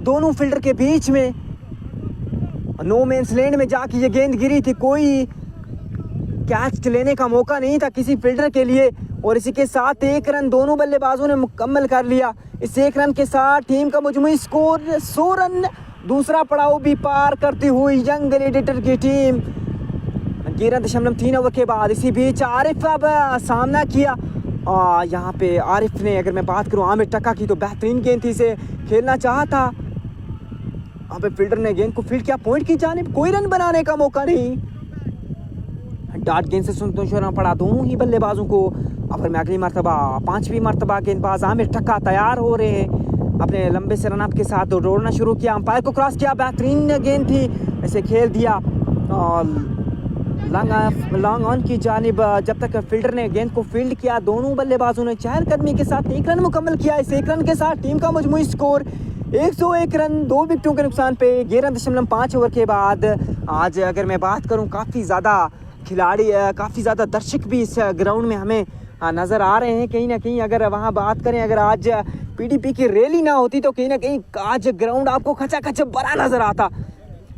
दोनों फील्डर के बीच में। नो मैंस लैंड में जाके ये गेंद गिरी थी, कोई कैच लेने का मौका नहीं था किसी फील्डर के लिए। और इसी के साथ 1 रन दोनों बल्लेबाजों ने मुकम्मल कर लिया। इस 1 रन के साथ टीम का मजमूई स्कोर 100 रन, दूसरा पड़ाव भी पार करती हुई यंग ग्लेडिएटर की टीम 11.3 ओवर के बाद। इसी बीच आरिफ अब सामना किया, यहाँ पे आरिफ ने, अगर मैं बात करूँ आमिर टक्का की, तो बेहतरीन गेंद थी, इसे खेलना चाहा था। यहाँ पे फील्डर ने गेंद को फील्ड किया पॉइंट की जानिब, कोई रन बनाने का मौका नहीं। डार्ट गेंद से संतोषना पड़ा दोनों ही बल्लेबाजों को। अब मैं अगली मरतबा 5वीं मरतबा गेंदबाज आमिर टक्का तैयार हो रहे हैं अपने लंबे से रनअप के साथ, दौड़ना शुरू किया, अंपायर को क्रॉस किया, बेहतरीन गेंद थी, इसे खेल दिया लॉन्ग ऑन की जानिब। जब तक फील्डर ने गेंद को फील्ड किया, दोनों बल्लेबाजों ने चहलकदमी के साथ 1 रन मुकम्मल किया। इस 1 रन के साथ टीम का मजमूई स्कोर 101 रन, 2 विकेटों के नुकसान पे 11.5 ओवर के बाद। आज अगर मैं बात करूं, काफ़ी ज़्यादा खिलाड़ी, काफ़ी ज़्यादा दर्शक भी इस ग्राउंड में हमें नज़र आ रहे हैं। कहीं ना कहीं अगर वहाँ बात करें, अगर आज पीडीपी की रैली ना होती तो कहीं ना कहीं आज ग्राउंड आपको खचाखच भरा नज़र आता।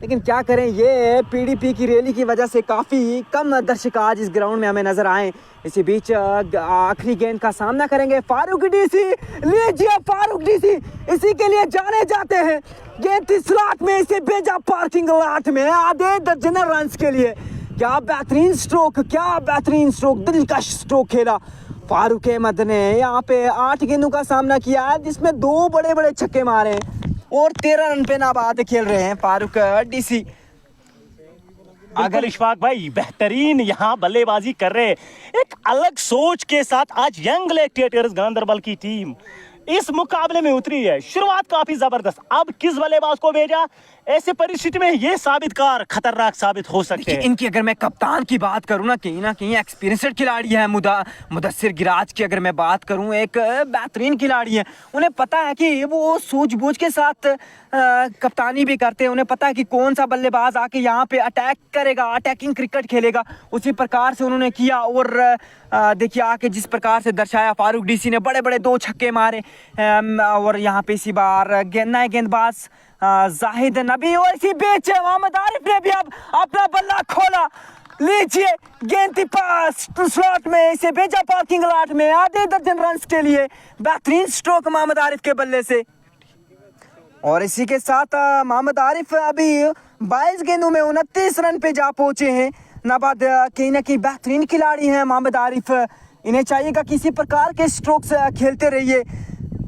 लेकिन क्या करें, ये पीडीपी की रैली की वजह से काफ़ी कम दर्शक आज इस ग्राउंड में हमें नज़र आए। इसी बीच आखिरी गेंद का सामना करेंगे फारूक डीसी। लीजिए फारूक डीसी, इसी के लिए जाने जाते हैं। गेंद थी स्लॉट में, इसे भेजा पार्किंग लॉट में आधे दर्जन रन के लिए। क्या बेहतरीन स्ट्रोक, क्या बेहतरीन स्ट्रोक, दिलकश स्ट्रोक खेला फारूक अहमद ने। यहाँ पे 8 गेंदों का सामना किया है, जिसमें 2 बड़े बड़े छक्के मारे और 13 रन पे नाबाद खेल रहे हैं फारूक डीसी। अगर इशफाक भाई बेहतरीन यहाँ बल्लेबाजी कर रहे हैं, एक अलग सोच के साथ आज यंग ग्लेडिएटर्स गांधरबल की टीम इस मुकाबले में उतरी है। शुरुआत काफी जबरदस्त, अब किस बल्लेबाज को भेजा, ऐसे परिस्थिति में ये खतरनाक साबित हो सकते हैं। इनकी अगर मैं कप्तान की बात करूं ना कहीं एक्सपीरियंस्ड खिलाड़ी है। मुदस्सिर गिराज की अगर मैं बात करूं, एक बेहतरीन खिलाड़ी है। उन्हें पता है कि वो सूझबूझ के साथ कप्तानी भी करते हैं। उन्हें पता है कि कौन सा बल्लेबाज आके यहाँ पे अटैक करेगा, अटैकिंग क्रिकेट खेलेगा, उसी प्रकार से उन्होंने किया। और देखिए आके जिस प्रकार से दर्शाया, फारूक डीसी ने बड़े बड़े 2 छक्के मारे। और यहाँ पे इसी बार नए गेंदबाज जाहिद नबी, और इसी बीच मोहम्मद आरिफ ने भी अब अपना बल्ला खोला। लीजिए गेंद थी पास स्लॉट में, इसे भेजा पार्किंग लॉट में आधे दर्जन रन के लिए। बेहतरीन स्ट्रोक मोहम्मद आरिफ के बल्ले से। और इसी के साथ मोहम्मद आरिफ अभी 22 गेंदों में 29 रन पे जा पहुंचे हैं। नाबाद कहीं ना कहीं बेहतरीन खिलाड़ी हैं मोहम्मद आरिफ, इन्हें चाहिएगा किसी प्रकार के स्ट्रोक्स खेलते रहिए।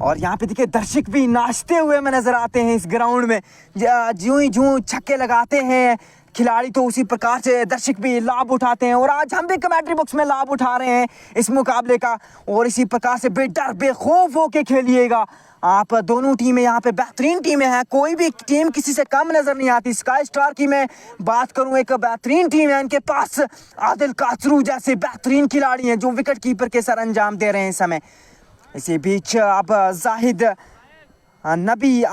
और यहाँ पे देखिए दर्शक भी नाचते हुए में नजर आते हैं इस ग्राउंड में। ज्यों ही ज्यों छक्के लगाते हैं खिलाड़ी, तो उसी प्रकार से दर्शक भी लाभ उठाते हैं। और आज हम भी कमेंट्री बॉक्स में लाभ उठा रहे हैं इस मुकाबले का। और इसी प्रकार से बेडर बेखौफ होके खेलिएगा आप। दोनों टीमें यहाँ पे बेहतरीन टीमें हैं, कोई भी टीम किसी से कम नजर नहीं आती। स्काई स्टार की मैं बात करूँ, एक बेहतरीन टीम है। इनके पास आदिल काचरू जैसे बेहतरीन खिलाड़ी हैं जो विकेट कीपर के सर अंजाम दे रहे हैं इस समय। इसी बीच अब जाहिद नबी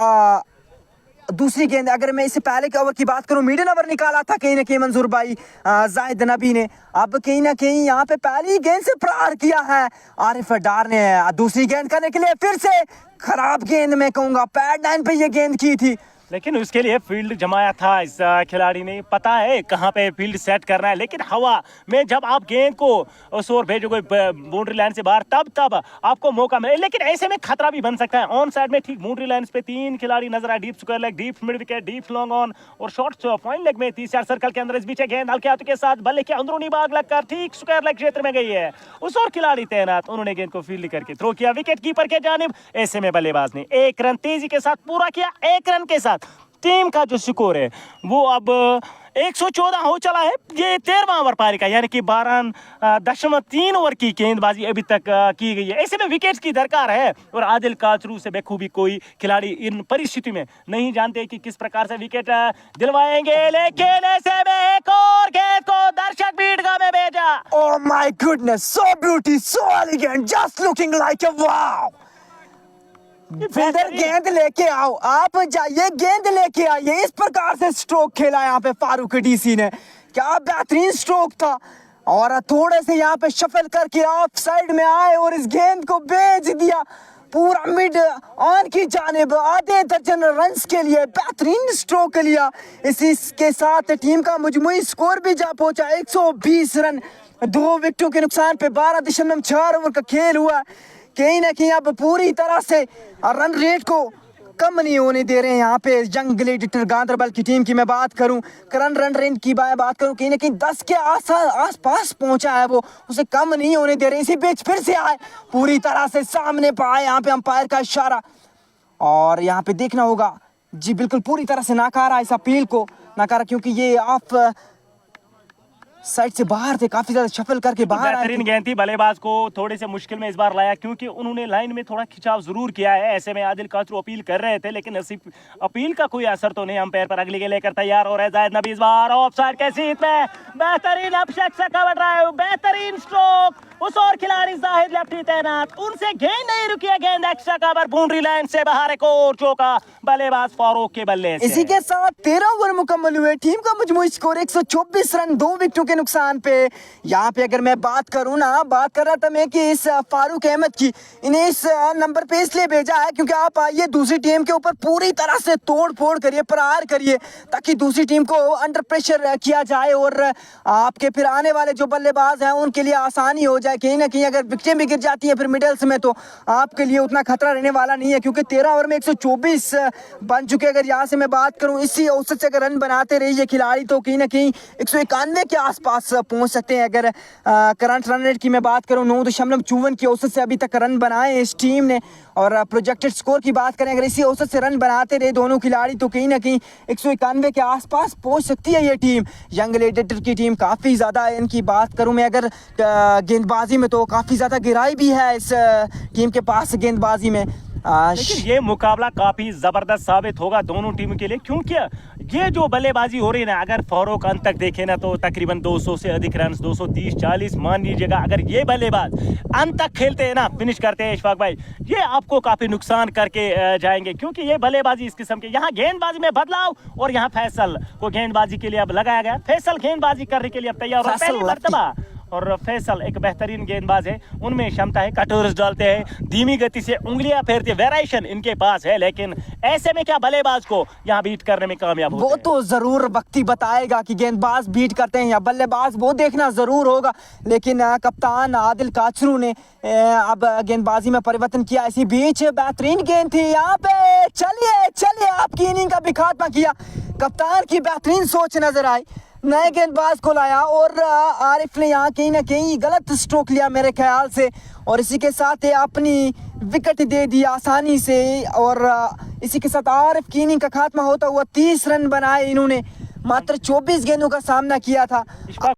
दूसरी गेंद, अगर मैं इससे पहले के ओवर की बात करूं, मिडिल ओवर निकाला था कहीं ना कहीं मंजूर भाई जाहिद नबी ने। अब कहीं ना कहीं यहाँ पे पहली गेंद से प्रहार किया है आरिफ डार ने। दूसरी गेंद करने के लिए फिर से खराब गेंद, मैं कहूँगा पैड 9 पे ये गेंद की थी, लेकिन उसके लिए फील्ड जमाया था इस खिलाड़ी ने, पता है कहाँ पे फील्ड सेट करना है। लेकिन हवा में जब आप गेंद को उस ओर भेजोगे बाउंड्री लाइन से बाहर, तब आपको मौका मिले। लेकिन ऐसे में खतरा भी बन सकता है। ऑन साइड में ठीक बाउंड्री लाइन पे 3 खिलाड़ी नजर आए, deep square leg, deep mid wicket, deep long on और शॉर्ट पॉइंट लेग में 30 सर्कल के अंदर। इस बीच गेंद हल्के हाथों के साथ बल्ले के अंदरूनी भाग लगकर ठीक स्क्वायर लेग क्षेत्र में गई है। उस और खिलाड़ी तैनात, उन्होंने गेंद को फील्ड करके थ्रो किया विकेट कीपर के जानिब। ऐसे में बल्लेबाज ने 1 रन तेजी के साथ पूरा किया। 1 रन के साथ टीम का जो स्कोर है वो अब 114 हो चला है। ये 13वां ओवर पारी का, यानी कि 12.3 ओवर की गेंदबाजी अभी तक की गई है। ऐसे में विकेट्स की दरकार है और आदिल काचरू से बेखूबी कोई खिलाड़ी इन परिस्थिति में नहीं जानते कि किस प्रकार से विकेट दिलवाएंगे। लेकिन ऐसे में एक और गेंद को दर्शक पीठगा में भेजा। Oh my goodness, so beauty, so elegant, just looking like a wow. Fielder गेंद लेके आओ, आप जाइए गेंद लेके आइए। इस प्रकार से स्ट्रोक खेला यहाँ पे फारूक डीसी ने, क्या बेहतरीन स्ट्रोक था। और थोड़े से यहाँ पे शफल करके ऑफ साइड में आए और इस गेंद को भेज दिया। पूरा मिड ऑन की जानिब आधे दर्जन रन्स के लिए बेहतरीन स्ट्रोक लिया। इसी के साथ टीम का मजमूई स्कोर भी जा पहुंचा 120 रन। 2 विकेटों के नुकसान पे 12.4 ओवर का खेल हुआ। कहीं ना कहीं अब पूरी तरह से रन रेट को कम नहीं होने दे रहे हैं यहाँ पे यंग ग्लेडिएटर गांधरबल की टीम की मैं बात करूं, करंट रन रेट की बात करूं, कहीं ना कहीं 10 के आस पास पहुंचा है वो, उसे कम नहीं होने दे रहे। इसी बीच फिर से आए, पूरी तरह से सामने पाए यहाँ पे अंपायर का इशारा, और यहाँ पे देखना होगा जी बिल्कुल पूरी तरह से नकारा इस अपील को, नकारा क्योंकि ये ऑफ साइड से बाहर थे, काफी ज्यादा शफल करके बाहर आए। बेहतरीन गेंद थी, बल्लेबाज को थोड़े से मुश्किल में इस बार लाया क्योंकि उन्होंने लाइन में थोड़ा खिंचाव जरूर किया है। ऐसे में आदिल काचरू अपील कर रहे थे लेकिन अपील का कोई असर तो नहीं। अंपायर पर अगली के लेकर तैयार हो रहे जायद नबी, इस बार ऑफसाइड के सीट में बेहतरीन अभिषेक से कवर ड्राइव, बेहतरीन स्ट्रोक, उस और खिलाड़ी जाहिद लेफ्टी तैनात, उनसे गेंद नहीं रुकी है, गेंद एक्स्ट्रा कवर बाउंड्री लाइन से बाहर, एक और चौका बल्लेबाज फारूक के बल्ले से। इसी के साथ 13 ओवर मुकम्मल हुए, टीम का मजमूई स्कोर 124 रन 2 विकेटों के नुकसान पे। यहाँ पे अगर मैं बात करूं ना, बात कर रहा था मैं कि इस फारूक अहमद की, इन्हें इस नंबर पे इसलिए भेजा है क्योंकि आप आइए दूसरी टीम के ऊपर पूरी तरह से तोड़ फोड़ करिए, प्रहार करिए, ताकि दूसरी टीम को अंडर प्रेशर किया जाए और आपके फिर आने वाले जो बल्लेबाज हैं उनके लिए आसानी हो जाए। कहीं ना कहीं अगर विकेटें भी गिर जाती हैं फिर मिडल्स में तो आपके लिए उतना खतरा रहने वाला नहीं है, क्योंकि 13 ओवर में 124 बन चुके। अगर यहाँ से मैं बात करूँ इसी औसत से अगर रन बनाते रहे ये खिलाड़ी तो कहीं ना कहीं 191 के आसपास पहुंच सकते हैं। अगर करंट रन रेट की मैं बात करूँ 9.54 की औसत से अभी तक रन बनाए इस टीम ने, और प्रोजेक्टेड स्कोर की बात करें अगर इसी औसत से रन बनाते रहे दोनों खिलाड़ी तो कहीं ना कहीं 191 के आसपास पहुंच सकती है ये टीम, यंग ग्लेडिएटर की टीम। काफ़ी ज़्यादा इनकी बात करूं मैं अगर गेंदबाजी में तो काफ़ी ज़्यादा गहराई भी है इस टीम के पास गेंदबाजी में। लेकिन ये मुकाबला काफी जबरदस्त साबित होगा दोनों टीमों के लिए, क्योंकि ये जो बल्लेबाजी हो रही है ना, अगर फारूक अंत तक देखे ना तो तकरीबन 200 से अधिक रन, 230-40 मान लीजिएगा। अगर ये बल्लेबाज अंत तक खेलते हैं ना, फिनिश करते हैं इशफाक भाई, ये आपको काफी नुकसान करके जाएंगे, क्योंकि ये बल्लेबाजी इस किस्म के, यहाँ गेंदबाजी में बदलाव और यहाँ फैसल को गेंदबाजी के लिए अब लगाया गया। फैसल गेंदबाजी करने के लिए अब तैयार हो, पहली मर्तबा, और फैसल एक बेहतरीन गेंदबाज है, उनमें क्षमता है, कटोर्स डालते हैं, धीमी गति से उंगलियां फेरते हैं, वेरिएशन इनके पास है, लेकिन ऐसे में क्या बल्लेबाज को यहाँ बीट करने में कामयाब होते हैं? वो तो जरूर वक्त ही बताएगा कि गेंदबाज बीट करते हैं या बल्लेबाज, वो देखना जरूर होगा। लेकिन कप्तान आदिल काचरू ने अब गेंदबाजी में परिवर्तन किया। इसी बीच बेहतरीन गेंद थी यहाँ पे, चलिए आपकी इनिंग का भी खात्मा किया, कप्तान की बेहतरीन सोच नजर आई, नए गेंदबाज को लाया और आरिफ ने यहाँ कहीं ना कहीं गलत स्ट्रोक लिया मेरे ख्याल से, और इसी के साथ अपनी विकेट दे दी आसानी से, और इसी के साथ आरिफ की इनिंग का खात्मा होता हुआ 30 रन बनाए इन्होंने, मात्र 24 गेंदों का सामना किया था।